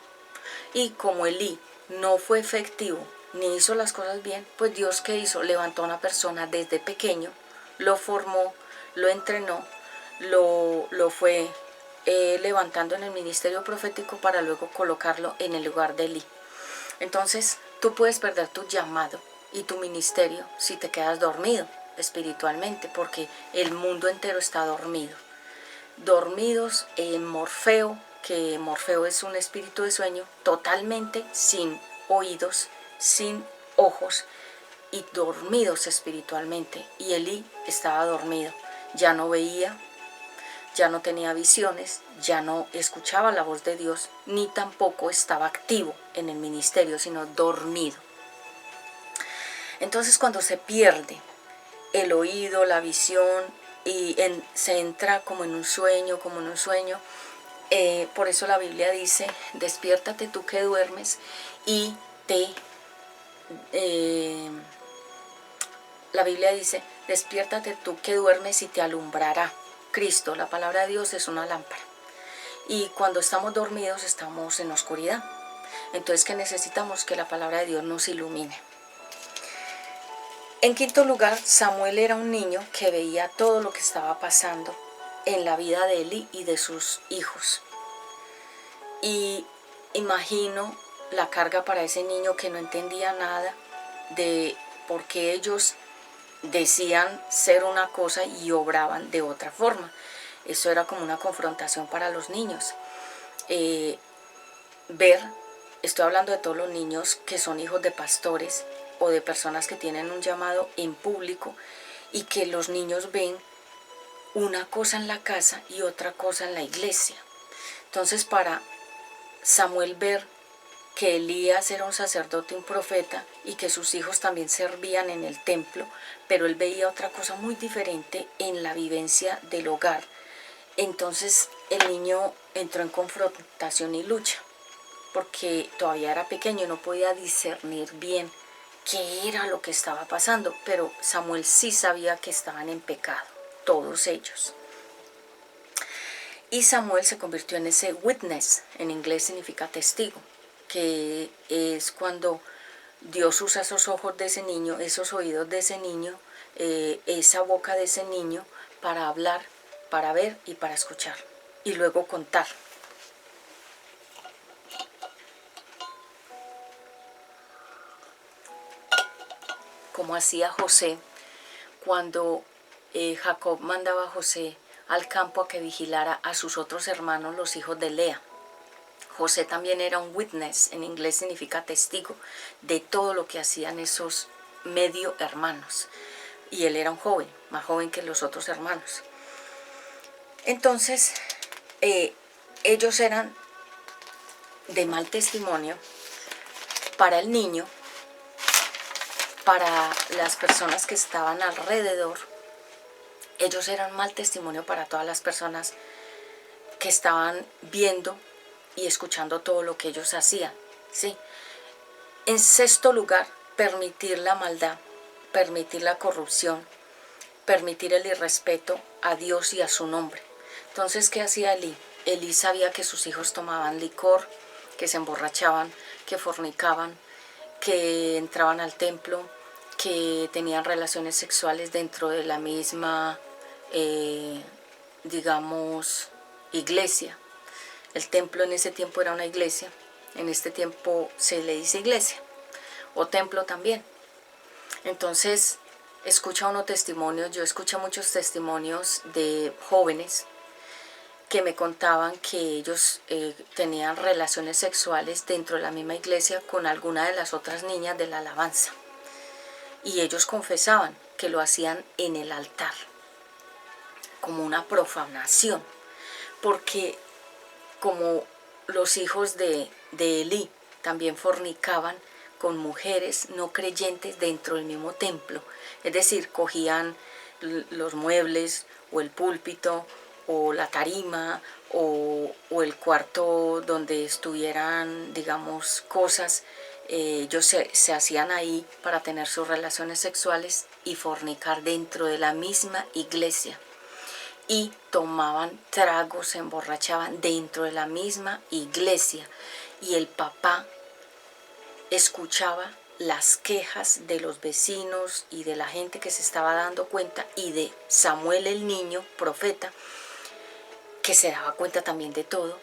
Y como Elí no fue efectivo ni hizo las cosas bien, pues Dios, ¿qué hizo? Levantó a una persona desde pequeño, lo formó, lo entrenó, lo fue levantando en el ministerio profético para luego colocarlo en el lugar de Elí. Entonces tú puedes perder tu llamado y tu ministerio si te quedas dormido espiritualmente, porque el mundo entero está dormido. Dormidos en Morfeo, que Morfeo es un espíritu de sueño, totalmente sin oídos, sin ojos y dormidos espiritualmente. Y Elí estaba dormido, ya no veía, ya no tenía visiones, ya no escuchaba la voz de Dios, ni tampoco estaba activo en el ministerio, sino dormido. Entonces cuando se pierde el oído, la visión, y se entra como en un sueño, por eso la Biblia dice, despiértate tú que duermes y la Biblia dice, despiértate tú que duermes y te alumbrará Cristo. La palabra de Dios es una lámpara. Y cuando estamos dormidos estamos en oscuridad. Entonces, ¿qué necesitamos? Que la palabra de Dios nos ilumine. En quinto lugar, Samuel era un niño que veía todo lo que estaba pasando en la vida de Elí y de sus hijos. Y imagino la carga para ese niño que no entendía nada de por qué ellos decían ser una cosa y obraban de otra forma. Eso era como una confrontación para los niños. Estoy hablando de todos los niños que son hijos de pastores o de personas que tienen un llamado en público y que los niños ven una cosa en la casa y otra cosa en la iglesia. Entonces, para Samuel ver que Elías era un sacerdote, un profeta, y que sus hijos también servían en el templo, pero él veía otra cosa muy diferente en la vivencia del hogar. Entonces el niño entró en confrontación y lucha, porque todavía era pequeño y no podía discernir bien qué era lo que estaba pasando, pero Samuel sí sabía que estaban en pecado, todos ellos. Y Samuel se convirtió en ese witness, en inglés significa testigo, que es cuando Dios usa esos ojos de ese niño, esos oídos de ese niño, esa boca de ese niño para hablar, para ver y para escuchar, y luego contar. Como hacía José cuando Jacob mandaba a José al campo a que vigilara a sus otros hermanos, los hijos de Lea. José también era un witness, en inglés significa testigo, de todo lo que hacían esos medio hermanos. Y él era un joven, más joven que los otros hermanos. Entonces, ellos eran de mal testimonio para el niño, para las personas que estaban alrededor, Ellos eran mal testimonio para todas las personas que estaban viendo y escuchando todo lo que ellos hacían, ¿sí? En sexto lugar, permitir la maldad, permitir la corrupción, permitir el irrespeto a Dios y a su nombre. Entonces, ¿qué hacía Elí? Elí sabía que sus hijos tomaban licor, que se emborrachaban, que fornicaban, que entraban al templo, que tenían relaciones sexuales dentro de la misma, digamos, iglesia. El templo en ese tiempo era una iglesia, en este tiempo se le dice iglesia o templo también. Entonces, escucha uno testimonios, yo escuché muchos testimonios de jóvenes que me contaban que ellos tenían relaciones sexuales dentro de la misma iglesia con alguna de las otras niñas de la alabanza. Y ellos confesaban que lo hacían en el altar, como una profanación, porque como los hijos de Elí también fornicaban con mujeres no creyentes dentro del mismo templo, es decir, cogían los muebles o el púlpito o la tarima o el cuarto donde estuvieran, digamos, cosas, ellos se hacían ahí para tener sus relaciones sexuales y fornicar dentro de la misma iglesia. Y tomaban tragos, se emborrachaban dentro de la misma iglesia. Y el papá escuchaba las quejas de los vecinos y de la gente que se estaba dando cuenta, y de Samuel el niño, profeta, que se daba cuenta también de todo,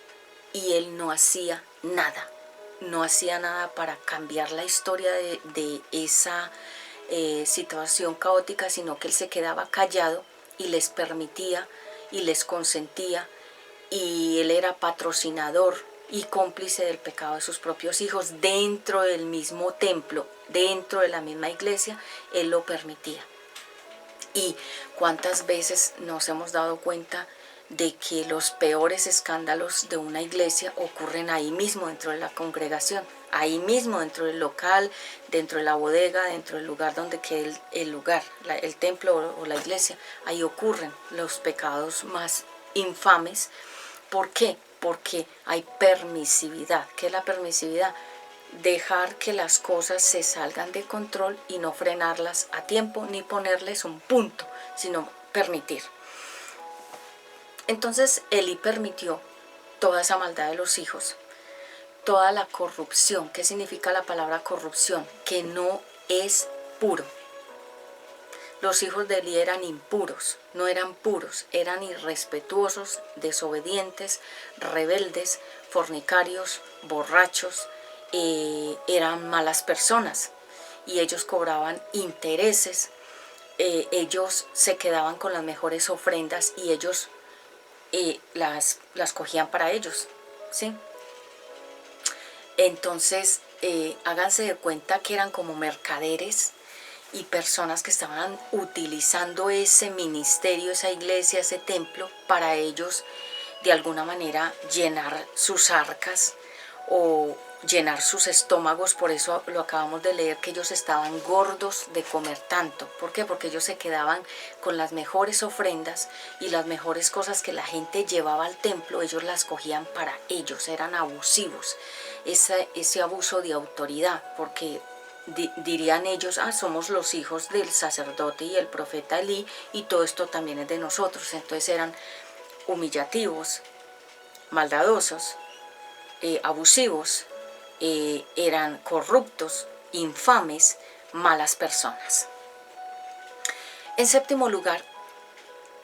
y él no hacía nada. No hacía nada para cambiar la historia de esa situación caótica, sino que él se quedaba callado y les permitía y les consentía, y él era patrocinador y cómplice del pecado de sus propios hijos dentro del mismo templo, dentro de la misma iglesia. Él lo permitía. Y cuántas veces nos hemos dado cuenta de que los peores escándalos de una iglesia ocurren ahí mismo dentro de la congregación, ahí mismo dentro del local, dentro de la bodega, dentro del lugar donde quede el lugar, el templo o la iglesia. Ahí ocurren los pecados más infames. ¿Por qué? Porque hay permisividad. ¿Qué es la permisividad? Dejar que las cosas se salgan de control y no frenarlas a tiempo ni ponerles un punto, sino permitir. Entonces Elí permitió toda esa maldad de los hijos, toda la corrupción. ¿Qué significa la palabra corrupción? Que no es puro. Los hijos de Elí eran impuros, no eran puros, eran irrespetuosos, desobedientes, rebeldes, fornicarios, borrachos, eran malas personas, y ellos cobraban intereses, ellos se quedaban con las mejores ofrendas y ellos las cogían para ellos, ¿sí? Entonces, háganse de cuenta que eran como mercaderes y personas que estaban utilizando ese ministerio, esa iglesia, ese templo, para ellos de alguna manera llenar sus arcas o llenar sus estómagos. Por eso lo acabamos de leer, que ellos estaban gordos de comer tanto. ¿Por qué? Porque ellos se quedaban con las mejores ofrendas y las mejores cosas que la gente llevaba al templo, ellos las cogían para ellos, eran abusivos. Ese abuso de autoridad, porque dirían ellos, somos los hijos del sacerdote y el profeta Elí, y todo esto también es de nosotros. Entonces eran humillativos, maldadosos, abusivos, eran corruptos, infames, malas personas. En séptimo lugar,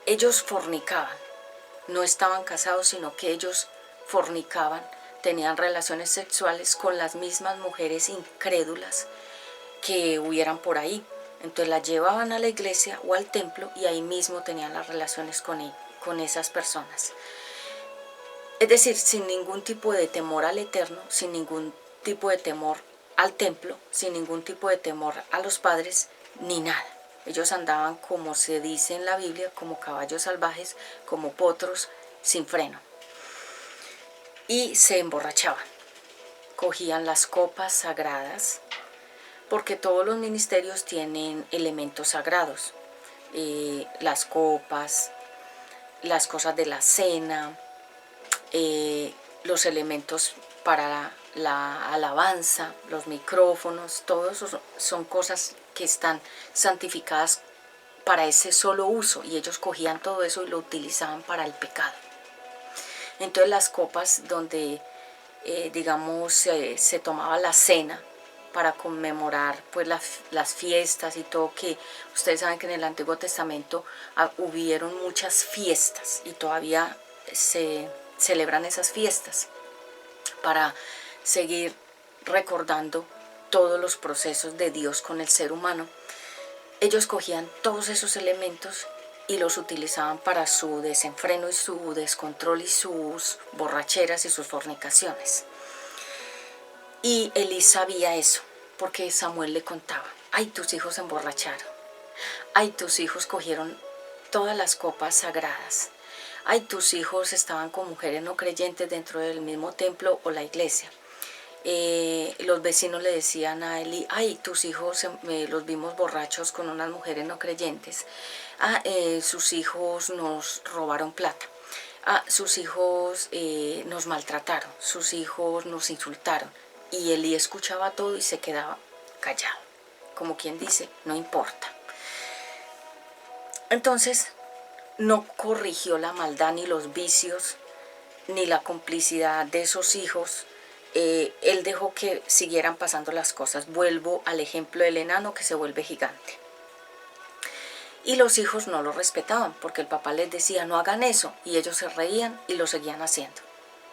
ellos fornicaban. No estaban casados, sino que ellos fornicaban, tenían relaciones sexuales con las mismas mujeres incrédulas que hubieran por ahí. Entonces las llevaban a la iglesia o al templo y ahí mismo tenían las relaciones con esas personas. Es decir, sin ningún tipo de temor al Eterno, sin ningún tipo de temor al templo, sin ningún tipo de temor a los padres, ni nada. Ellos andaban, como se dice en la Biblia, como caballos salvajes, como potros sin freno. Y se emborrachaban, cogían las copas sagradas, porque todos los ministerios tienen elementos sagrados. las copas, las cosas de la cena, los elementos para la alabanza, los micrófonos, todo eso son cosas que están santificadas para ese solo uso, y ellos cogían todo eso y lo utilizaban para el pecado. Entonces las copas donde digamos se tomaba la cena para conmemorar pues las fiestas y todo, que ustedes saben que en el Antiguo Testamento hubieron muchas fiestas y todavía se celebran esas fiestas para seguir recordando todos los procesos de Dios con el ser humano. Ellos cogían todos esos elementos y los utilizaban para su desenfreno y su descontrol y sus borracheras y sus fornicaciones. Y Elí sabía eso, porque Samuel le contaba: ay, tus hijos se emborracharon, ay, tus hijos cogieron todas las copas sagradas, ay, tus hijos estaban con mujeres no creyentes dentro del mismo templo o la iglesia. Los vecinos le decían a Elí: ay, tus hijos los vimos borrachos con unas mujeres no creyentes. Sus hijos nos robaron plata. Sus hijos nos maltrataron, sus hijos nos insultaron. Y Elí escuchaba todo y se quedaba callado, como quien dice: no importa. Entonces no corrigió la maldad, ni los vicios, ni la complicidad de esos hijos. Él dejó que siguieran pasando las cosas. Vuelvo al ejemplo del enano que se vuelve gigante. Y los hijos no lo respetaban, porque el papá les decía: no hagan eso, y ellos se reían y lo seguían haciendo,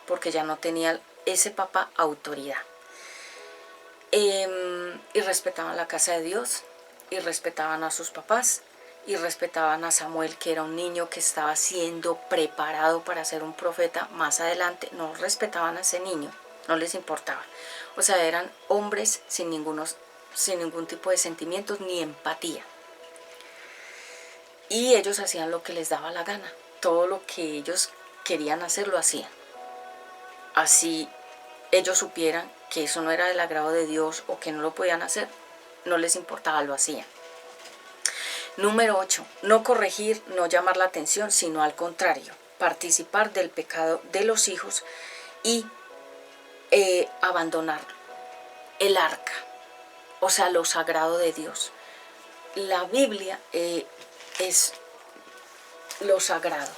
porque ya no tenía ese papá autoridad. Y respetaban la casa de Dios, y respetaban a sus papás, y respetaban a Samuel, que era un niño que estaba siendo preparado para ser un profeta más adelante. No respetaban a ese niño, no les importaba. O sea, eran hombres sin ningún tipo de sentimientos ni empatía. Y ellos hacían lo que les daba la gana. Todo lo que ellos querían hacer lo hacían. Así ellos supieran que eso no era del agrado de Dios o que no lo podían hacer, no les importaba, lo hacían. Número 8. No corregir, no llamar la atención, sino al contrario, participar del pecado de los hijos y abandonar el arca, o sea, lo sagrado de Dios. La Biblia es lo sagrado,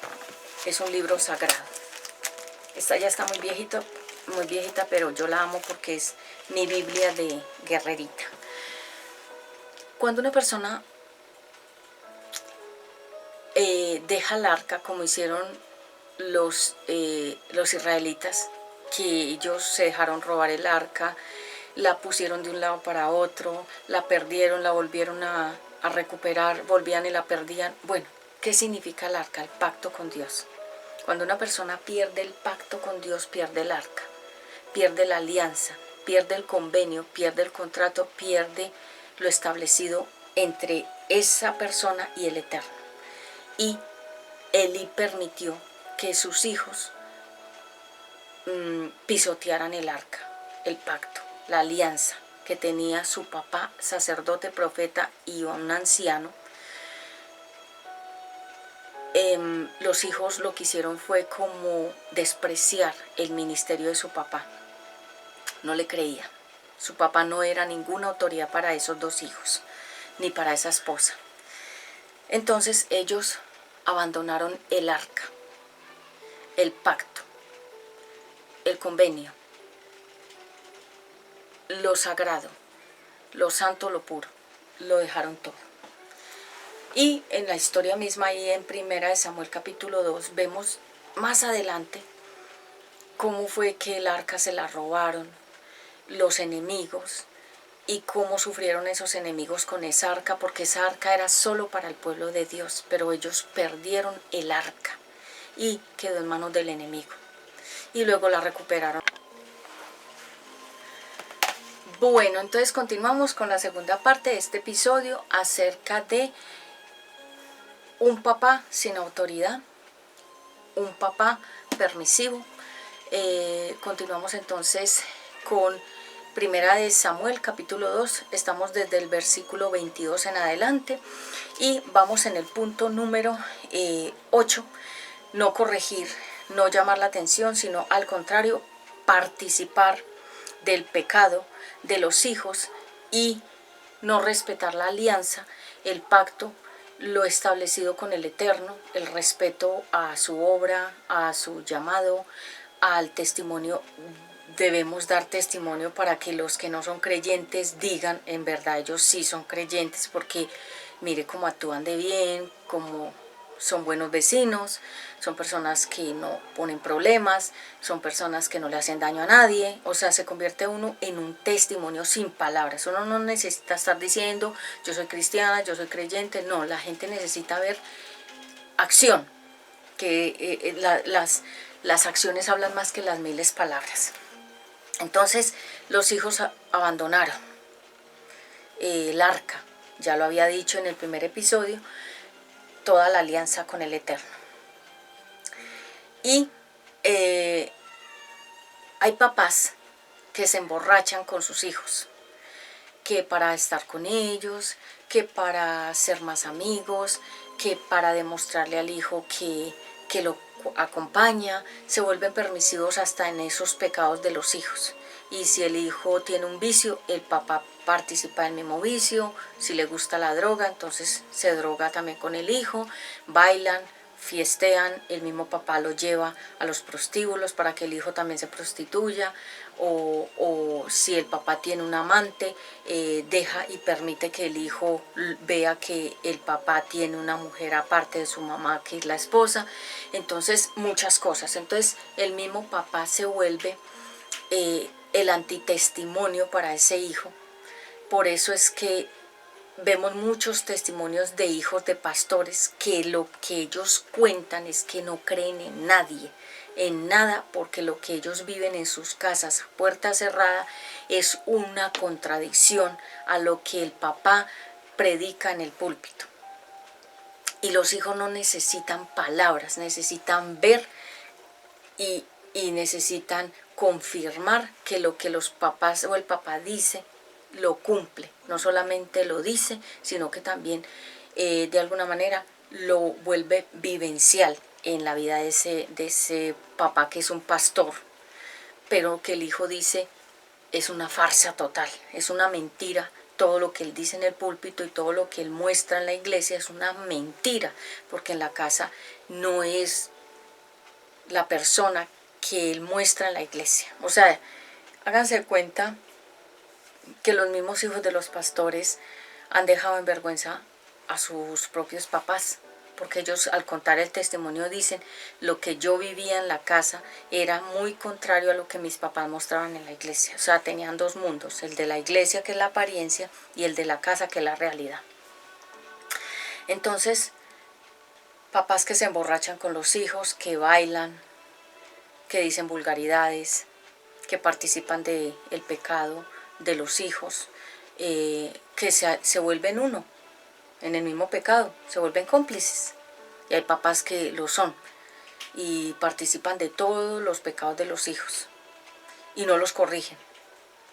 es un libro sagrado. Esta ya está muy viejita, pero yo la amo porque es mi Biblia de guerrerita. Cuando una persona deja el arca, como hicieron los israelitas, que ellos se dejaron robar el arca, la pusieron de un lado para otro, la perdieron, la volvieron a recuperar, volvían y la perdían. Bueno, ¿qué significa el arca? El pacto con Dios. Cuando una persona pierde el pacto con Dios, pierde el arca, pierde la alianza, pierde el convenio, pierde el contrato, pierde lo establecido entre esa persona y el Eterno. Y Elí permitió que sus hijos pisotearan el arca, el pacto, la alianza que tenía su papá, sacerdote, profeta y un anciano. Los hijos lo que hicieron fue como despreciar el ministerio de su papá. No le creían. Su papá no era ninguna autoridad para esos dos hijos, ni para esa esposa. Entonces ellos abandonaron el arca, el pacto, el convenio, lo sagrado, lo santo, lo puro. Lo dejaron todo. Y en la historia misma, ahí en 1 Samuel capítulo 2, vemos más adelante cómo fue que el arca se la robaron los enemigos y cómo sufrieron esos enemigos con esa arca, porque esa arca era solo para el pueblo de Dios, pero ellos perdieron el arca y quedó en manos del enemigo y luego la recuperaron. Bueno, entonces continuamos con la segunda parte de este episodio acerca de un papá sin autoridad, un papá permisivo. Continuamos entonces con Primera de Samuel, capítulo 2, estamos desde el versículo 22 en adelante y vamos en el punto número 8, no corregir, no llamar la atención, sino al contrario, participar del pecado de los hijos y no respetar la alianza, el pacto, lo establecido con el Eterno, el respeto a su obra, a su llamado, al testimonio. Debemos dar testimonio para que los que no son creyentes digan, en verdad ellos sí son creyentes, porque mire cómo actúan de bien, cómo son buenos vecinos, son personas que no ponen problemas, son personas que no le hacen daño a nadie. O sea, se convierte uno en un testimonio sin palabras. Uno no necesita estar diciendo, yo soy cristiana, yo soy creyente. No, la gente necesita ver acción, que las acciones hablan más que las miles palabras. Entonces los hijos abandonaron el arca, ya lo había dicho en el primer episodio, toda la alianza con el Eterno. Y hay papás que se emborrachan con sus hijos, que para estar con ellos, que para ser más amigos, que para demostrarle al hijo que lo acompaña, se vuelven permisivos hasta en esos pecados de los hijos. Y si el hijo tiene un vicio, el papá participa del mismo vicio. Si le gusta la droga, entonces se droga también con el hijo, bailan, fiestean, el mismo papá lo lleva a los prostíbulos para que el hijo también se prostituya, o si el papá tiene un amante, deja y permite que el hijo vea que el papá tiene una mujer aparte de su mamá, que es la esposa. Entonces muchas cosas. Entonces el mismo papá se vuelve el antitestimonio para ese hijo. Por eso es que vemos muchos testimonios de hijos de pastores que lo que ellos cuentan es que no creen en nadie, en nada, porque lo que ellos viven en sus casas, puerta cerrada, es una contradicción a lo que el papá predica en el púlpito. Y los hijos no necesitan palabras, necesitan ver y necesitan confirmar que lo que los papás o el papá dice lo cumple, no solamente lo dice, sino que también de alguna manera lo vuelve vivencial en la vida de ese papá que es un pastor, pero que el hijo dice es una farsa total, es una mentira. Todo lo que él dice en el púlpito y todo lo que él muestra en la iglesia es una mentira, porque en la casa no es la persona que él muestra en la iglesia. O sea, háganse cuenta que los mismos hijos de los pastores han dejado en vergüenza a sus propios papás, porque ellos al contar el testimonio dicen, lo que yo vivía en la casa era muy contrario a lo que mis papás mostraban en la iglesia. O sea, tenían dos mundos, el de la iglesia, que es la apariencia, y el de la casa, que es la realidad. Entonces, papás que se emborrachan con los hijos, que bailan, que dicen vulgaridades, que participan del pecado de los hijos, que se vuelven uno en el mismo pecado, se vuelven cómplices. Y hay papás que lo son y participan de todos los pecados de los hijos y no los corrigen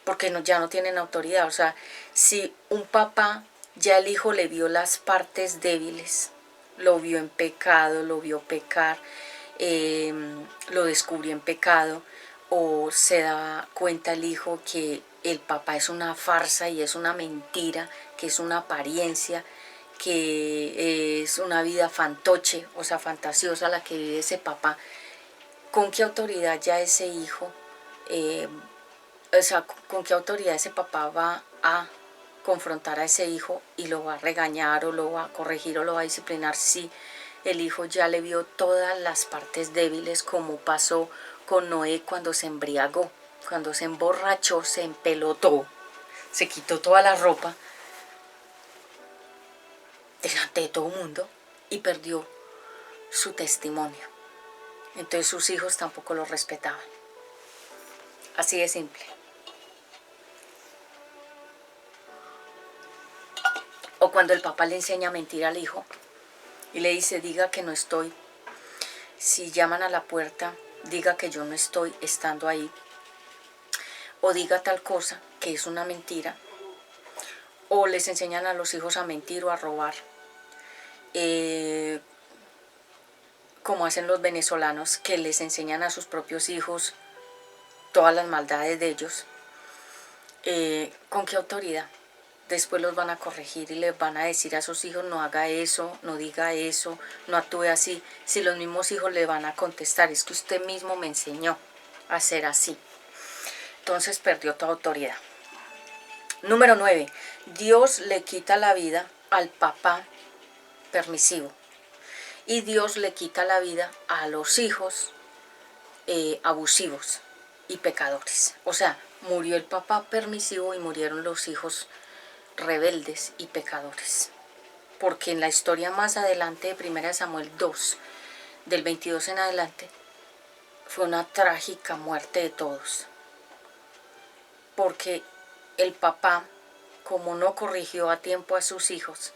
porque ya no tienen autoridad. O sea, si un papá ya el hijo le vio las partes débiles, lo vio en pecado, lo vio pecar, lo descubrió en pecado, o se da cuenta el hijo que el papá es una farsa y es una mentira, que es una apariencia, que es una vida fantoche, o sea, fantasiosa la que vive ese papá, ¿con qué autoridad ya ese hijo, o sea, con qué autoridad ese papá va a confrontar a ese hijo y lo va a regañar o lo va a corregir o lo va a disciplinar si el hijo ya le vio todas las partes débiles, como pasó con Noé cuando se embriagó, cuando se emborrachó, se empelotó, se quitó toda la ropa delante de todo el mundo y perdió su testimonio? Entonces sus hijos tampoco lo respetaban. Así de simple. O cuando el papá le enseña a mentir al hijo y le dice, diga que no estoy. Si llaman a la puerta, diga que yo no estoy estando ahí. O diga tal cosa que es una mentira, o les enseñan a los hijos a mentir o a robar, como hacen los venezolanos, que les enseñan a sus propios hijos todas las maldades de ellos. ¿Con qué autoridad? Después los van a corregir y les van a decir a sus hijos: no haga eso, no diga eso, no actúe así. Si los mismos hijos le van a contestar: es que usted mismo me enseñó a ser así. Entonces perdió toda autoridad. Número 9. Dios le quita la vida al papá permisivo. Y Dios le quita la vida a los hijos abusivos y pecadores. O sea, murió el papá permisivo y murieron los hijos rebeldes y pecadores. Porque en la historia más adelante de 1 Samuel 2, del 22 en adelante, fue una trágica muerte de todos. Porque el papá, como no corrigió a tiempo a sus hijos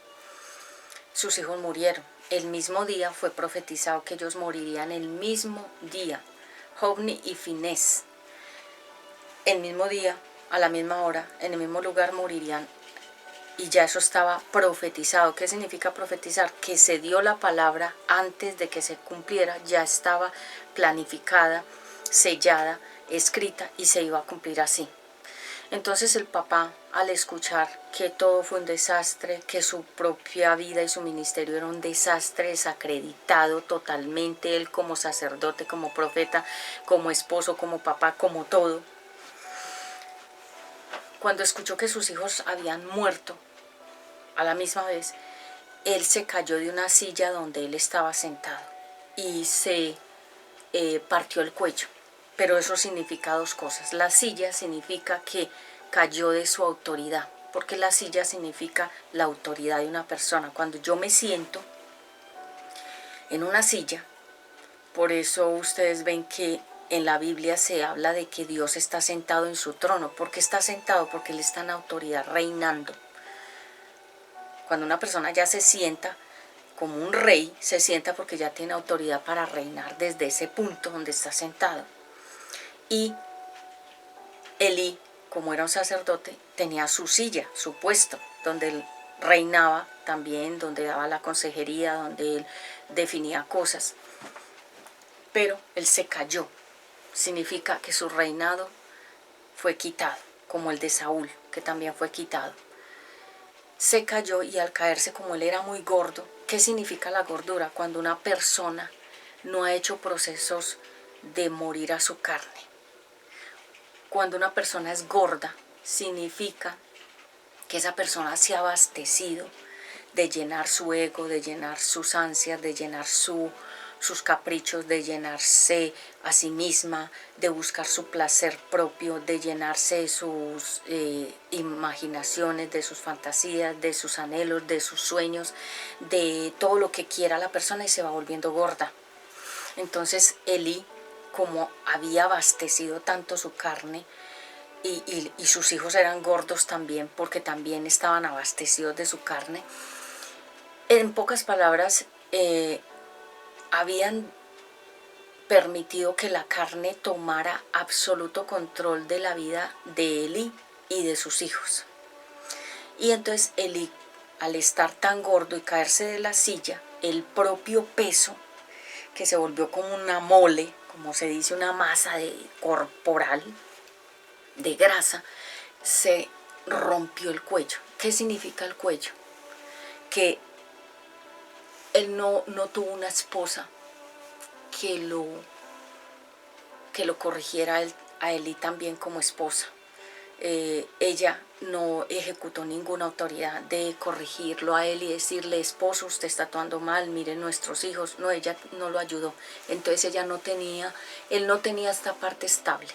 murieron. El mismo día fue profetizado que ellos morirían el mismo día. Hofni y Finés, el mismo día, a la misma hora, en el mismo lugar morirían. Y ya eso estaba profetizado. ¿Qué significa profetizar? Que se dio la palabra antes de que se cumpliera, ya estaba planificada, sellada, escrita y se iba a cumplir así. Entonces el papá, al escuchar que todo fue un desastre, que su propia vida y su ministerio era un desastre, desacreditado totalmente, él como sacerdote, como profeta, como esposo, como papá, como todo, cuando escuchó que sus hijos habían muerto a la misma vez, él se cayó de una silla donde él estaba sentado y se partió el cuello. Pero eso significa dos cosas. La silla significa que cayó de su autoridad, porque la silla significa la autoridad de una persona. Cuando yo me siento en una silla, por eso ustedes ven que en la Biblia se habla de que Dios está sentado en su trono. ¿Por qué está sentado? Porque Él está en autoridad, reinando. Cuando una persona ya se sienta como un rey, se sienta porque ya tiene autoridad para reinar desde ese punto donde está sentado. Y Elí, como era un sacerdote, tenía su silla, su puesto, donde él reinaba también, donde daba la consejería, donde él definía cosas. Pero él se cayó. Significa que su reinado fue quitado, como el de Saúl, que también fue quitado. Se cayó y al caerse, como él era muy gordo, ¿qué significa la gordura? Cuando una persona no ha hecho procesos de morir a su carne. Cuando una persona es gorda, significa que esa persona se ha abastecido de llenar su ego, de llenar sus ansias, de llenar sus caprichos, de llenarse a sí misma, de buscar su placer propio, de llenarse de sus imaginaciones, de sus fantasías, de sus anhelos, de sus sueños, de todo lo que quiera la persona y se va volviendo gorda. Entonces Elí, como había abastecido tanto su carne, y sus hijos eran gordos también porque también estaban abastecidos de su carne, en pocas palabras, habían permitido que la carne tomara absoluto control de la vida de Elí y de sus hijos. Y entonces Elí, al estar tan gordo y caerse de la silla, el propio peso, que se volvió como una mole, como se dice, una masa corporal de grasa, se rompió el cuello. ¿Qué significa el cuello? Que él no tuvo una esposa que lo corrigiera a Elí también como esposa. Ella no ejecutó ninguna autoridad de corregirlo a él y decirle: esposo, usted está actuando mal, miren nuestros hijos. No, ella no lo ayudó. Entonces él no tenía esta parte estable,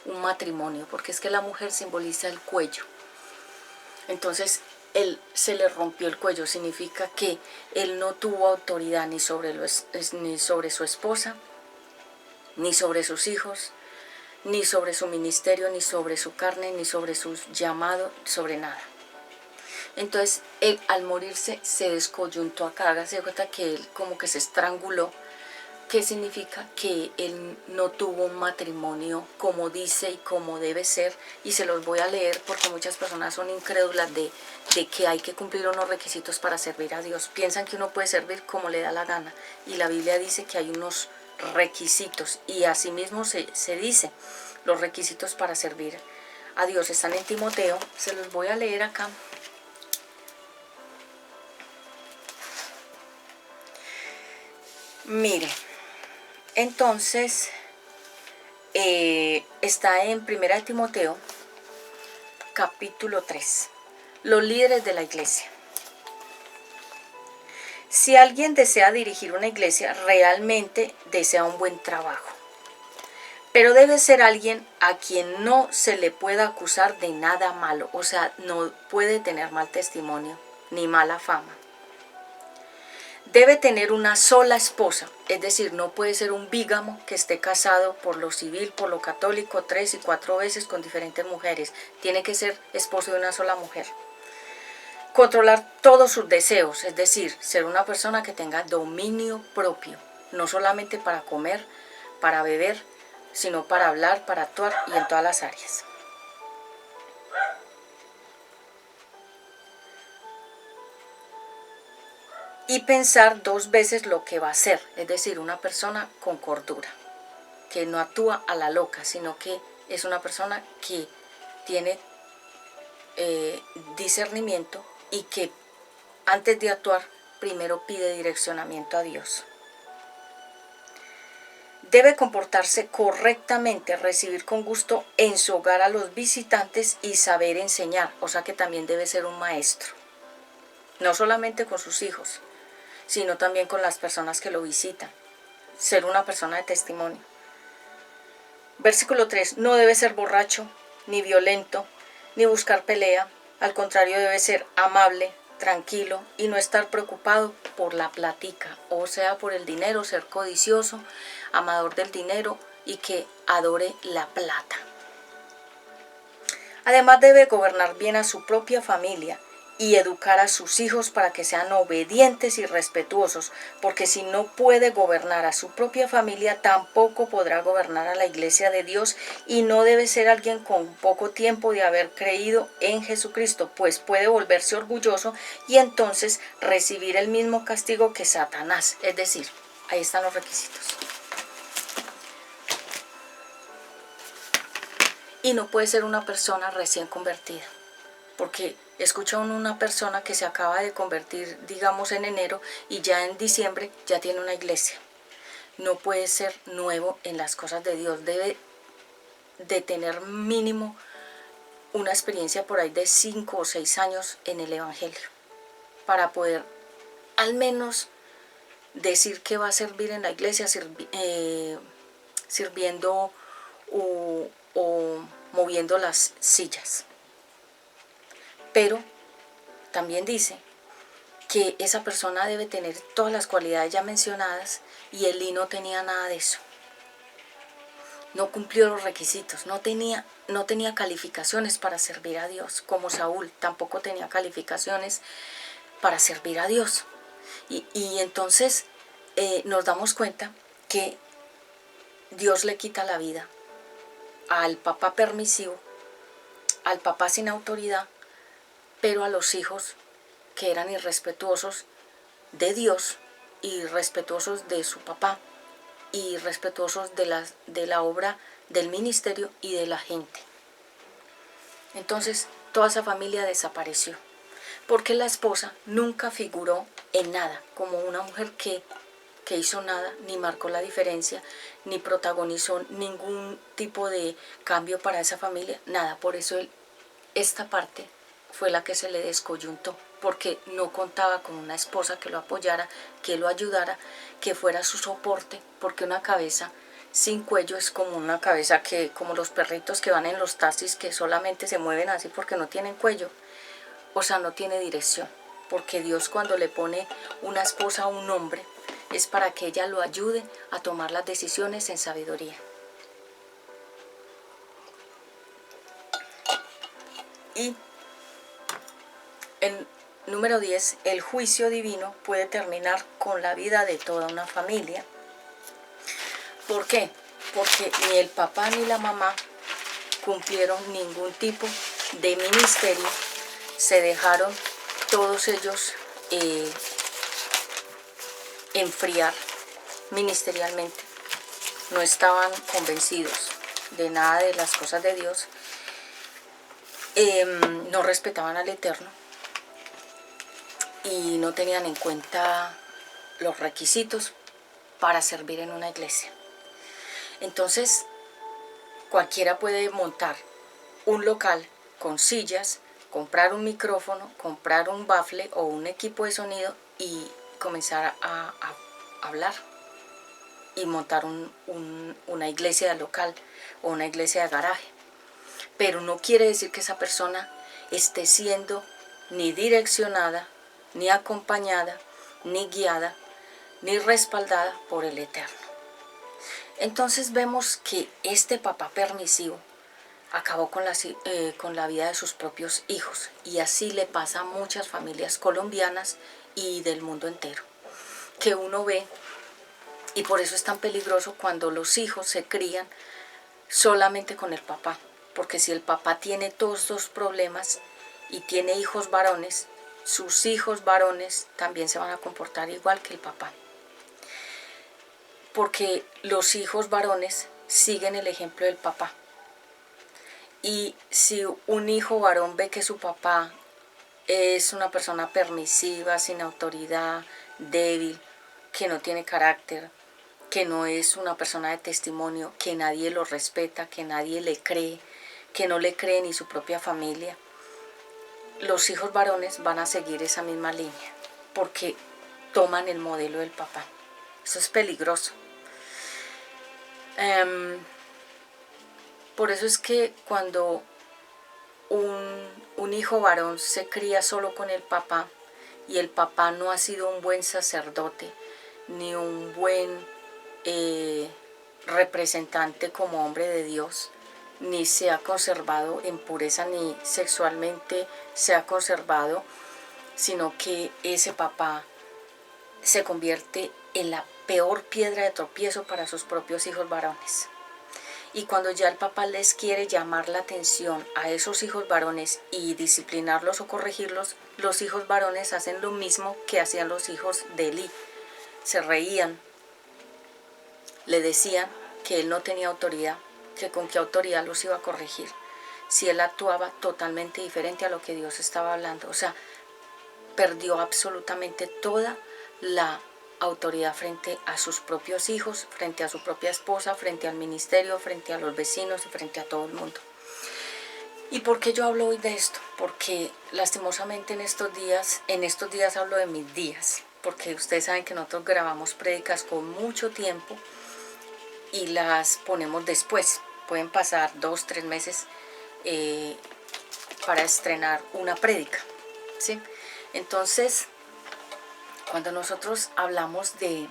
un matrimonio, porque es que la mujer simboliza el cuello. Entonces él se le rompió el cuello, significa que él no tuvo autoridad ni sobre su esposa, ni sobre sus hijos, ni sobre su ministerio, ni sobre su carne, ni sobre su llamado, sobre nada. Entonces él, al morirse, se descoyuntó acá. Hágase cuenta que él como que se estranguló, ¿Qué significa? Que él no tuvo un matrimonio como dice y como debe ser, y se los voy a leer porque muchas personas son incrédulas de que hay que cumplir unos requisitos para servir a Dios. Piensan que uno puede servir como le da la gana, y la Biblia dice que hay unos requisitos, y asimismo se dice, los requisitos para servir a Dios están en Timoteo. Se los voy a leer acá. Mire, entonces está en 1 Timoteo capítulo 3, los líderes de la iglesia. Si alguien desea dirigir una iglesia, realmente desea un buen trabajo, pero debe ser alguien a quien no se le pueda acusar de nada malo, o sea, no puede tener mal testimonio ni mala fama. Debe tener una sola esposa, es decir, no puede ser un bígamo que esté casado por lo civil, por lo católico, 3 y 4 veces con diferentes mujeres. Tiene que ser esposo de una sola mujer. Controlar todos sus deseos, es decir, ser una persona que tenga dominio propio, no solamente para comer, para beber, sino para hablar, para actuar y en todas las áreas. Y pensar 2 veces lo que va a hacer, es decir, una persona con cordura, que no actúa a la loca, sino que es una persona que tiene discernimiento y que antes de actuar primero pide direccionamiento a Dios. Debe comportarse correctamente, recibir con gusto en su hogar a los visitantes y saber enseñar, o sea que también debe ser un maestro, no solamente con sus hijos, sino también con las personas que lo visitan, ser una persona de testimonio. Versículo 3, no debe ser borracho, ni violento, ni buscar pelea, al contrario debe ser amable, tranquilo y no estar preocupado por la platica, o sea, por el dinero, ser codicioso, amador del dinero y que adore la plata. Además debe gobernar bien a su propia familia y educar a sus hijos para que sean obedientes y respetuosos, porque si no puede gobernar a su propia familia, tampoco podrá gobernar a la iglesia de Dios, y no debe ser alguien con poco tiempo de haber creído en Jesucristo, pues puede volverse orgulloso y entonces recibir el mismo castigo que Satanás. Es decir, ahí están los requisitos. Y no puede ser una persona recién convertida, porque escucha una persona que se acaba de convertir, digamos en enero, y ya en diciembre ya tiene una iglesia. No puede ser nuevo en las cosas de Dios, debe de tener mínimo una experiencia por ahí de 5 o 6 años en el evangelio, para poder al menos decir que va a servir en la iglesia, sirviendo o moviendo las sillas. Pero también dice que esa persona debe tener todas las cualidades ya mencionadas, y Elí no tenía nada de eso. No cumplió los requisitos, no tenía calificaciones para servir a Dios, como Saúl tampoco tenía calificaciones para servir a Dios. Y entonces nos damos cuenta que Dios le quita la vida al papá permisivo, al papá sin autoridad, pero a los hijos que eran irrespetuosos de Dios y respetuosos de su papá y respetuosos de la obra del ministerio y de la gente. Entonces toda esa familia desapareció, porque la esposa nunca figuró en nada como una mujer que hizo nada, ni marcó la diferencia, ni protagonizó ningún tipo de cambio para esa familia, nada. Por eso esta parte fue la que se le descoyuntó, porque no contaba con una esposa que lo apoyara, que lo ayudara, que fuera su soporte, porque una cabeza sin cuello es como una cabeza como los perritos que van en los taxis, que solamente se mueven así porque no tienen cuello, o sea, no tiene dirección, porque Dios cuando le pone una esposa a un hombre es para que ella lo ayude a tomar las decisiones en sabiduría. Y el número 10, el juicio divino puede terminar con la vida de toda una familia. ¿Por qué? Porque ni el papá ni la mamá cumplieron ningún tipo de ministerio, se dejaron todos ellos enfriar ministerialmente, no estaban convencidos de nada de las cosas de Dios, no respetaban al Eterno y no tenían en cuenta los requisitos para servir en una iglesia. Entonces, cualquiera puede montar un local con sillas, comprar un micrófono, comprar un bafle o un equipo de sonido y comenzar a hablar y montar una iglesia local o una iglesia de garaje. Pero no quiere decir que esa persona esté siendo ni direccionada, ni acompañada, ni guiada, ni respaldada por el Eterno. Entonces vemos que este papá permisivo acabó con la vida de sus propios hijos, y así le pasa a muchas familias colombianas y del mundo entero, que uno ve, y por eso es tan peligroso cuando los hijos se crían solamente con el papá, porque si el papá tiene todos estos problemas y tiene hijos varones, sus hijos varones también se van a comportar igual que el papá, porque los hijos varones siguen el ejemplo del papá. Y si un hijo varón ve que su papá es una persona permisiva, sin autoridad, débil, que no tiene carácter, que no es una persona de testimonio, que nadie lo respeta, que nadie le cree, que no le cree ni su propia familia, los hijos varones van a seguir esa misma línea, porque toman el modelo del papá. Eso es peligroso. Por eso es que cuando un hijo varón se cría solo con el papá y el papá no ha sido un buen sacerdote ni un buen representante como hombre de Dios, ni se ha conservado en pureza, ni sexualmente se ha conservado, sino que ese papá se convierte en la peor piedra de tropiezo para sus propios hijos varones. Y cuando ya el papá les quiere llamar la atención a esos hijos varones y disciplinarlos o corregirlos, los hijos varones hacen lo mismo que hacían los hijos de Elí. Se reían, le decían que él no tenía autoridad, que con qué autoridad los iba a corregir, si él actuaba totalmente diferente a lo que Dios estaba hablando. O sea, perdió absolutamente toda la autoridad frente a sus propios hijos, frente a su propia esposa, frente al ministerio, frente a los vecinos y frente a todo el mundo. ¿Y por qué yo hablo hoy de esto? Porque lastimosamente en estos días hablo de mis días, porque ustedes saben que nosotros grabamos prédicas con mucho tiempo y las ponemos después. Pueden pasar 2, 3 meses para estrenar una prédica, ¿sí? Entonces, cuando nosotros hablamos de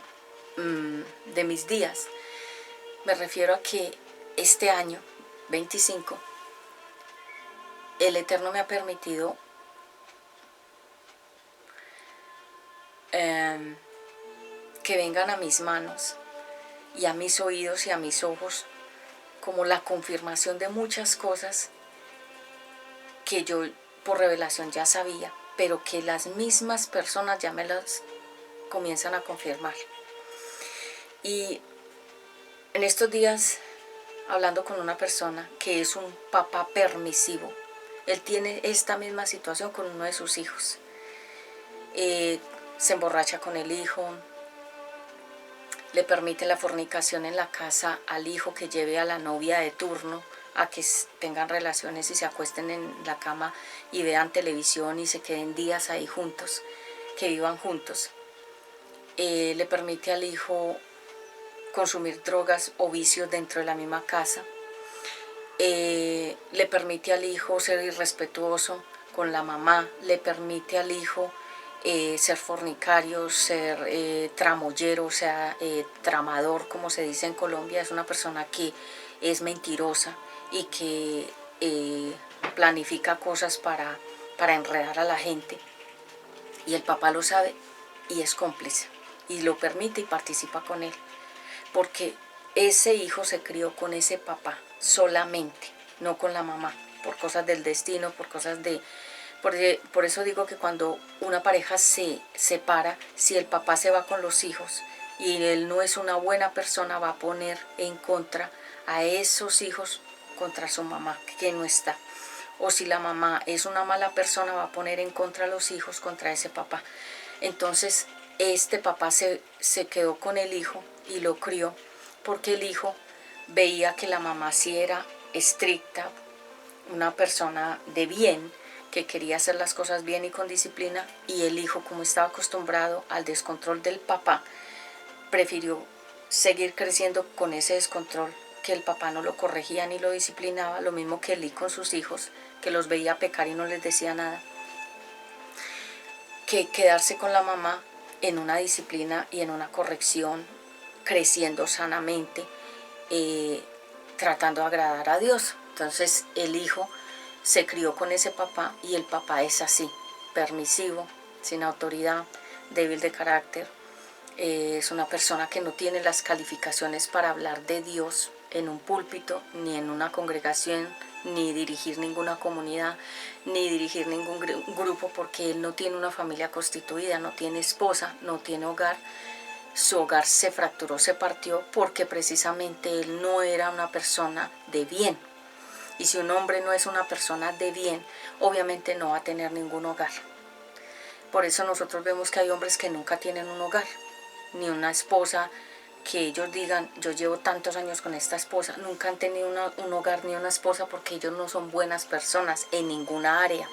mis días, me refiero a que este año 25, el Eterno me ha permitido que vengan a mis manos y a mis oídos y a mis ojos como la confirmación de muchas cosas que yo por revelación ya sabía, pero que las mismas personas ya me las comienzan a confirmar. Y en estos días, hablando con una persona que es un papá permisivo, él tiene esta misma situación con uno de sus hijos. Se emborracha con el hijo, le permite la fornicación en la casa al hijo, que lleve a la novia de turno a que tengan relaciones y se acuesten en la cama y vean televisión y se queden días ahí juntos, que vivan juntos. Le permite al hijo consumir drogas o vicios dentro de la misma casa. Le permite al hijo ser irrespetuoso con la mamá, le permite al hijo ser fornicario, ser tramoyero, o sea, tramador, como se dice en Colombia. Es una persona que es mentirosa y que planifica cosas para enredar a la gente, y el papá lo sabe y es cómplice y lo permite y participa con él, porque ese hijo se crió con ese papá solamente, no con la mamá, por cosas del destino, por cosas de... Por eso digo que cuando una pareja se separa, si el papá se va con los hijos y él no es una buena persona, va a poner en contra a esos hijos contra su mamá, que no está. O si la mamá es una mala persona, va a poner en contra a los hijos contra ese papá. Entonces, este papá se quedó con el hijo y lo crió porque el hijo veía que la mamá sí era estricta, una persona de bien, que quería hacer las cosas bien y con disciplina, y el hijo, como estaba acostumbrado al descontrol del papá, prefirió seguir creciendo con ese descontrol, que el papá no lo corregía ni lo disciplinaba, lo mismo que Eli con sus hijos, que los veía pecar y no les decía nada, que quedarse con la mamá en una disciplina y en una corrección, creciendo sanamente, tratando de agradar a Dios. Entonces el hijo se crió con ese papá y el papá es así, permisivo, sin autoridad, débil de carácter. Es una persona que no tiene las calificaciones para hablar de Dios en un púlpito, ni en una congregación, ni dirigir ninguna comunidad, ni dirigir ningún grupo, porque él no tiene una familia constituida, no tiene esposa, no tiene hogar. Su hogar se fracturó, se partió porque precisamente él no era una persona de bien. Y si un hombre no es una persona de bien, obviamente no va a tener ningún hogar. Por eso nosotros vemos que hay hombres que nunca tienen un hogar, ni una esposa, que ellos digan, yo llevo tantos años con esta esposa, nunca han tenido un hogar ni una esposa, porque ellos no son buenas personas en ninguna área.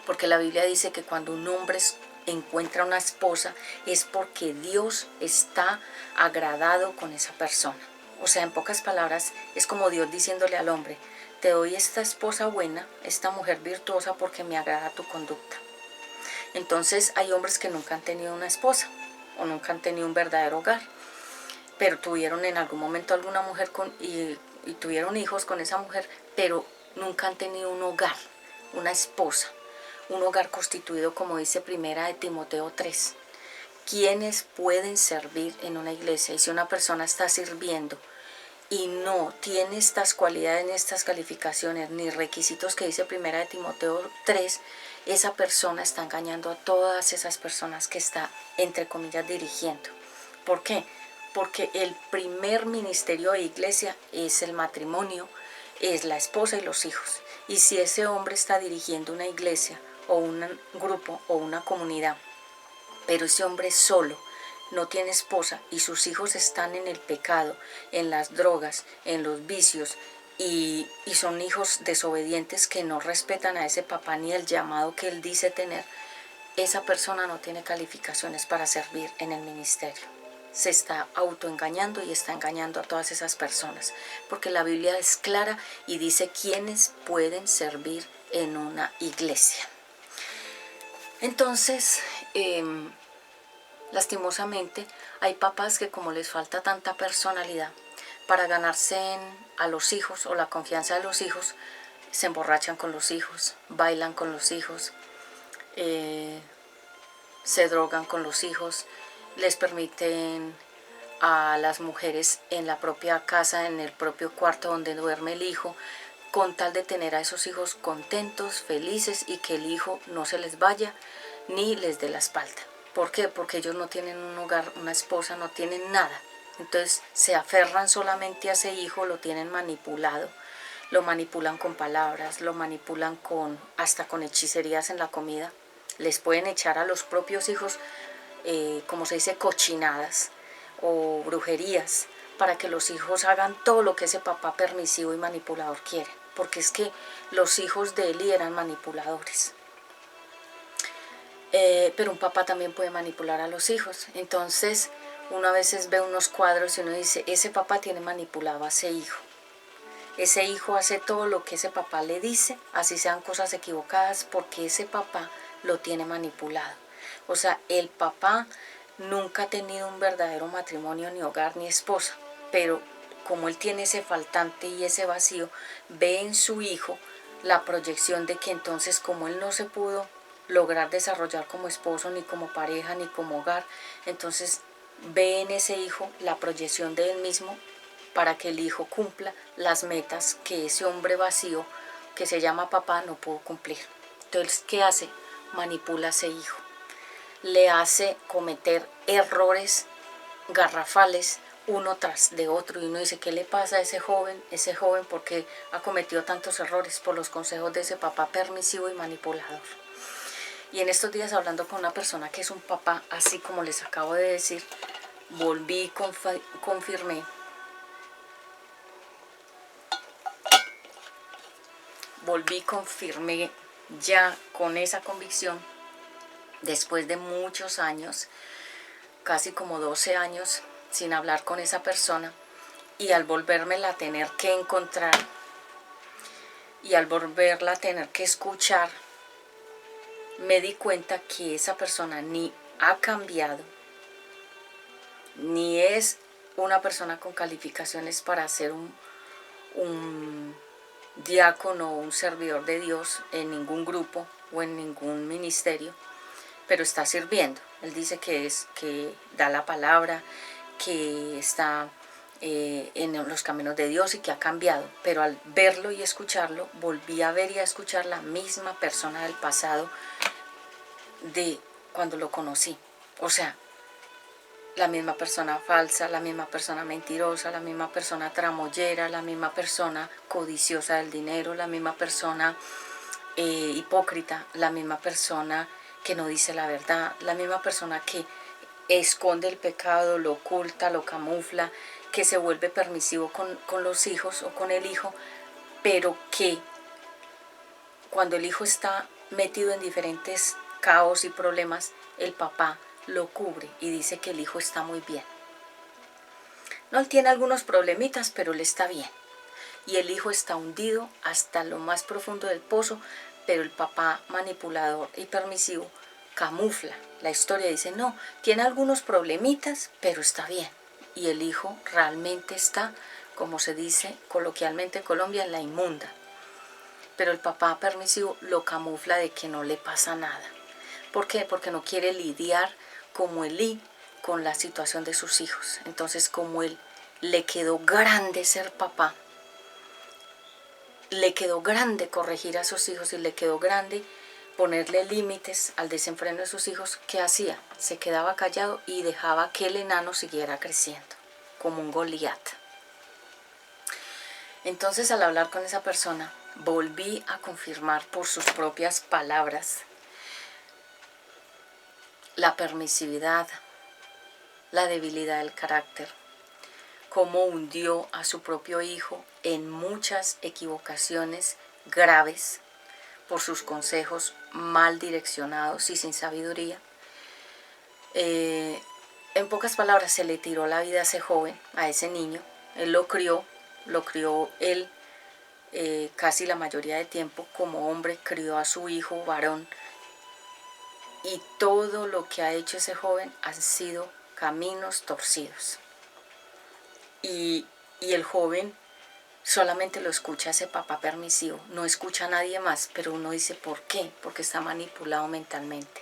Porque la Biblia dice que cuando un hombre encuentra una esposa es porque Dios está agradado con esa persona. O sea, en pocas palabras, es como Dios diciéndole al hombre, te doy esta esposa buena, esta mujer virtuosa, porque me agrada tu conducta. Entonces hay hombres que nunca han tenido una esposa o nunca han tenido un verdadero hogar, pero tuvieron en algún momento alguna mujer y tuvieron hijos con esa mujer, pero nunca han tenido un hogar, una esposa, un hogar constituido, como dice Primera de Timoteo 3. ¿Quiénes pueden servir en una iglesia? Y si una persona está sirviendo y no tiene estas cualidades, estas calificaciones, ni requisitos que dice Primera de Timoteo 3, esa persona está engañando a todas esas personas que está, entre comillas, dirigiendo. ¿Por qué? Porque el primer ministerio de iglesia es el matrimonio, es la esposa y los hijos. Y si ese hombre está dirigiendo una iglesia o un grupo o una comunidad, pero ese hombre solo, no tiene esposa y sus hijos están en el pecado, en las drogas, en los vicios, y son hijos desobedientes que no respetan a ese papá ni el llamado que él dice tener, esa persona no tiene calificaciones para servir en el ministerio. Se está autoengañando y está engañando a todas esas personas, porque la Biblia es clara y dice quiénes pueden servir en una iglesia. Entonces, lastimosamente, hay papás que, como les falta tanta personalidad para ganarse a los hijos o la confianza de los hijos, se emborrachan con los hijos, bailan con los hijos, se drogan con los hijos, les permiten a las mujeres en la propia casa, en el propio cuarto donde duerme el hijo, con tal de tener a esos hijos contentos, felices, y que el hijo no se les vaya ni les dé la espalda. ¿Por qué? Porque ellos no tienen un hogar, una esposa, no tienen nada. Entonces se aferran solamente a ese hijo, lo tienen manipulado, lo manipulan con palabras, lo manipulan hasta con hechicerías en la comida. Les pueden echar a los propios hijos, como se dice, cochinadas o brujerías, para que los hijos hagan todo lo que ese papá permisivo y manipulador quiere. Porque es que los hijos de Eli eran manipuladores. Pero un papá también puede manipular a los hijos. Entonces uno a veces ve unos cuadros y uno dice, ese papá tiene manipulado a ese hijo. Ese hijo hace todo lo que ese papá le dice, así sean cosas equivocadas, porque ese papá lo tiene manipulado. O sea, el papá nunca ha tenido un verdadero matrimonio, ni hogar, ni esposa, pero como él tiene ese faltante y ese vacío, ve en su hijo la proyección de que entonces, como él no se pudo lograr desarrollar como esposo, ni como pareja, ni como hogar, entonces ve en ese hijo la proyección de él mismo para que el hijo cumpla las metas que ese hombre vacío que se llama papá no pudo cumplir. Entonces, ¿qué hace? Manipula a ese hijo, le hace cometer errores garrafales uno tras de otro, y uno dice, ¿qué le pasa a ese joven? Ese joven, porque ha cometido tantos errores por los consejos de ese papá permisivo y manipulador. Y en estos días, hablando con una persona que es un papá, así como les acabo de decir, volví y confirmé ya con esa convicción, después de muchos años, casi como 12 años sin hablar con esa persona, y al volvérmela a tener que encontrar y al volverla a tener que escuchar, me di cuenta que esa persona ni ha cambiado, ni es una persona con calificaciones para ser un diácono o un servidor de Dios en ningún grupo o en ningún ministerio, pero está sirviendo. Él dice que da la palabra, que está en los caminos de Dios y que ha cambiado, pero al verlo y escucharlo, volví a ver y a escuchar la misma persona del pasado de cuando lo conocí. O sea, la misma persona falsa, la misma persona mentirosa, la misma persona tramoyera, la misma persona codiciosa del dinero, la misma persona hipócrita, la misma persona que no dice la verdad, la misma persona que esconde el pecado, lo oculta, lo camufla, que se vuelve permisivo con los hijos o con el hijo, pero que cuando el hijo está metido en diferentes caos y problemas, el papá lo cubre y dice que el hijo está muy bien. No, él tiene algunos problemitas, pero él está bien. Y el hijo está hundido hasta lo más profundo del pozo, pero el papá manipulador y permisivo camufla la historia. Dice, no, tiene algunos problemitas, pero está bien. Y el hijo realmente está, como se dice coloquialmente en Colombia, en la inmunda. Pero el papá permisivo lo camufla de que no le pasa nada. ¿Por qué? Porque no quiere lidiar como Elí con la situación de sus hijos. Entonces, como él le quedó grande ser papá, le quedó grande corregir a sus hijos y le quedó grande ponerle límites al desenfreno de sus hijos, ¿qué hacía? Se quedaba callado y dejaba que el enano siguiera creciendo, como un Goliat. Entonces, al hablar con esa persona, volví a confirmar por sus propias palabras la permisividad, la debilidad del carácter, cómo hundió a su propio hijo en muchas equivocaciones graves por sus consejos mal direccionados y sin sabiduría. En pocas palabras, se le tiró la vida a ese joven, a ese niño. Él lo crió él casi la mayoría de tiempo como hombre, crió a su hijo varón, y todo lo que ha hecho ese joven han sido caminos torcidos. Y el joven solamente lo escucha a ese papá permisivo, no escucha a nadie más, pero uno dice, ¿por qué? Porque está manipulado mentalmente.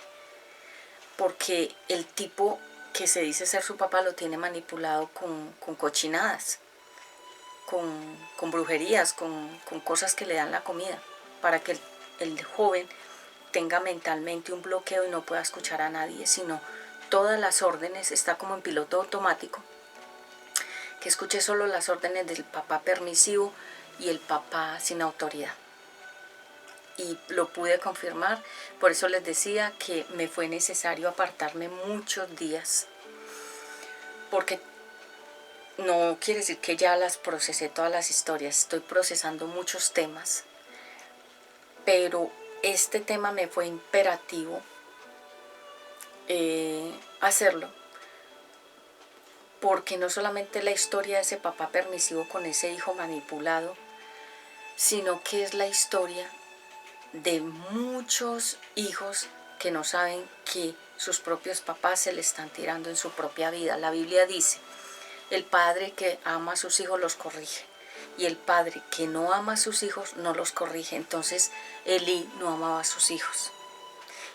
Porque el tipo que se dice ser su papá lo tiene manipulado con cochinadas, con brujerías, con cosas que le dan la comida, para que el joven tenga mentalmente un bloqueo y no pueda escuchar a nadie, sino todas las órdenes, está como en piloto automático, que escuche solo las órdenes del papá permisivo y el papá sin autoridad. Y lo pude confirmar, por eso les decía que me fue necesario apartarme muchos días, porque no quiere decir que ya las procesé todas las historias, estoy procesando muchos temas, pero este tema me fue imperativo hacerlo, porque no solamente la historia de ese papá permisivo con ese hijo manipulado, sino que es la historia de muchos hijos que no saben que sus propios papás se le están tirando en su propia vida. La Biblia dice, el padre que ama a sus hijos los corrige, y el padre que no ama a sus hijos no los corrige. Entonces Elí no amaba a sus hijos,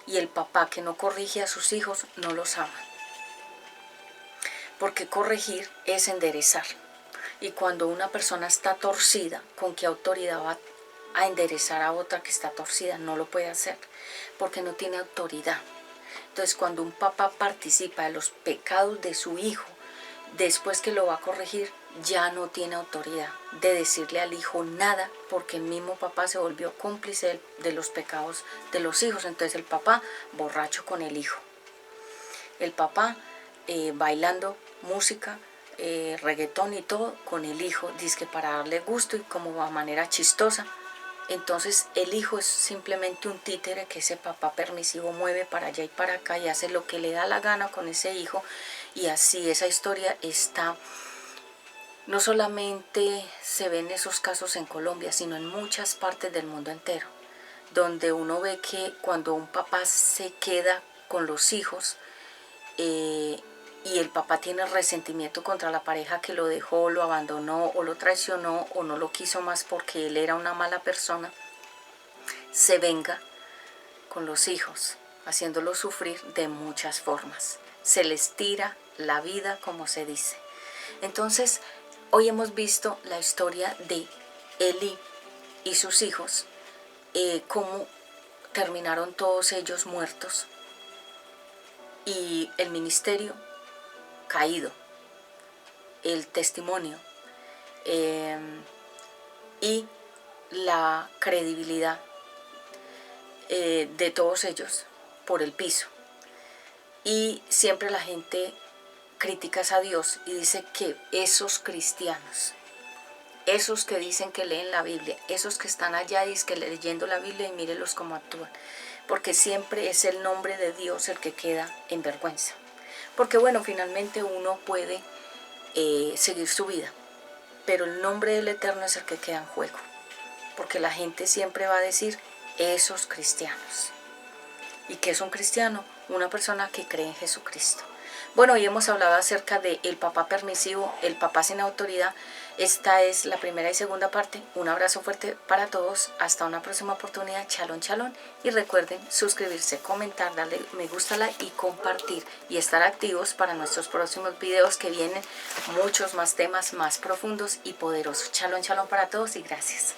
y el papá que no corrige a sus hijos no los ama. porque corregir es enderezar. Y cuando una persona está torcida, ¿con qué autoridad va a enderezar a otra que está torcida? No lo puede hacer, porque no tiene autoridad. Entonces, cuando un papá participa de los pecados de su hijo, después que lo va a corregir, ya no tiene autoridad de decirle al hijo nada, porque el mismo papá se volvió cómplice de los pecados de los hijos. Entonces el papá borracho con el hijo, el papá bailando música, reggaetón y todo con el hijo, dizque para darle gusto y como a manera chistosa. Entonces el hijo es simplemente un títere que ese papá permisivo mueve para allá y para acá y hace lo que le da la gana con ese hijo. Y así esa historia está, no solamente se ven esos casos en Colombia, sino en muchas partes del mundo entero, donde uno ve que cuando un papá se queda con los hijos y el papá tiene resentimiento contra la pareja que lo dejó, lo abandonó o lo traicionó o no lo quiso más porque él era una mala persona, se venga con los hijos, haciéndolos sufrir de muchas formas. Se les tira la vida, como se dice. Entonces, hoy hemos visto la historia de Elí y sus hijos, cómo terminaron todos ellos muertos y el ministerio caído, el testimonio y la credibilidad de todos ellos por el piso. Y siempre la gente critica a Dios y dice que esos cristianos, esos que dicen que leen la Biblia, esos que están allá y es que leyendo la Biblia y mírenlos cómo actúan, porque siempre es el nombre de Dios el que queda en vergüenza. Porque bueno, finalmente uno puede seguir su vida, pero el nombre del Eterno es el que queda en juego, porque la gente siempre va a decir esos cristianos. ¿Y qué es un cristiano? Una persona que cree en Jesucristo. Bueno, hoy hemos hablado acerca del papá permisivo, el papá sin autoridad. Esta es la primera y segunda parte. Un abrazo fuerte para todos. Hasta una próxima oportunidad. Shalom, shalom. Y recuerden suscribirse, comentar, darle me gusta, like y compartir. Y estar activos para nuestros próximos videos que vienen muchos más temas más profundos y poderosos. Shalom, shalom para todos y gracias.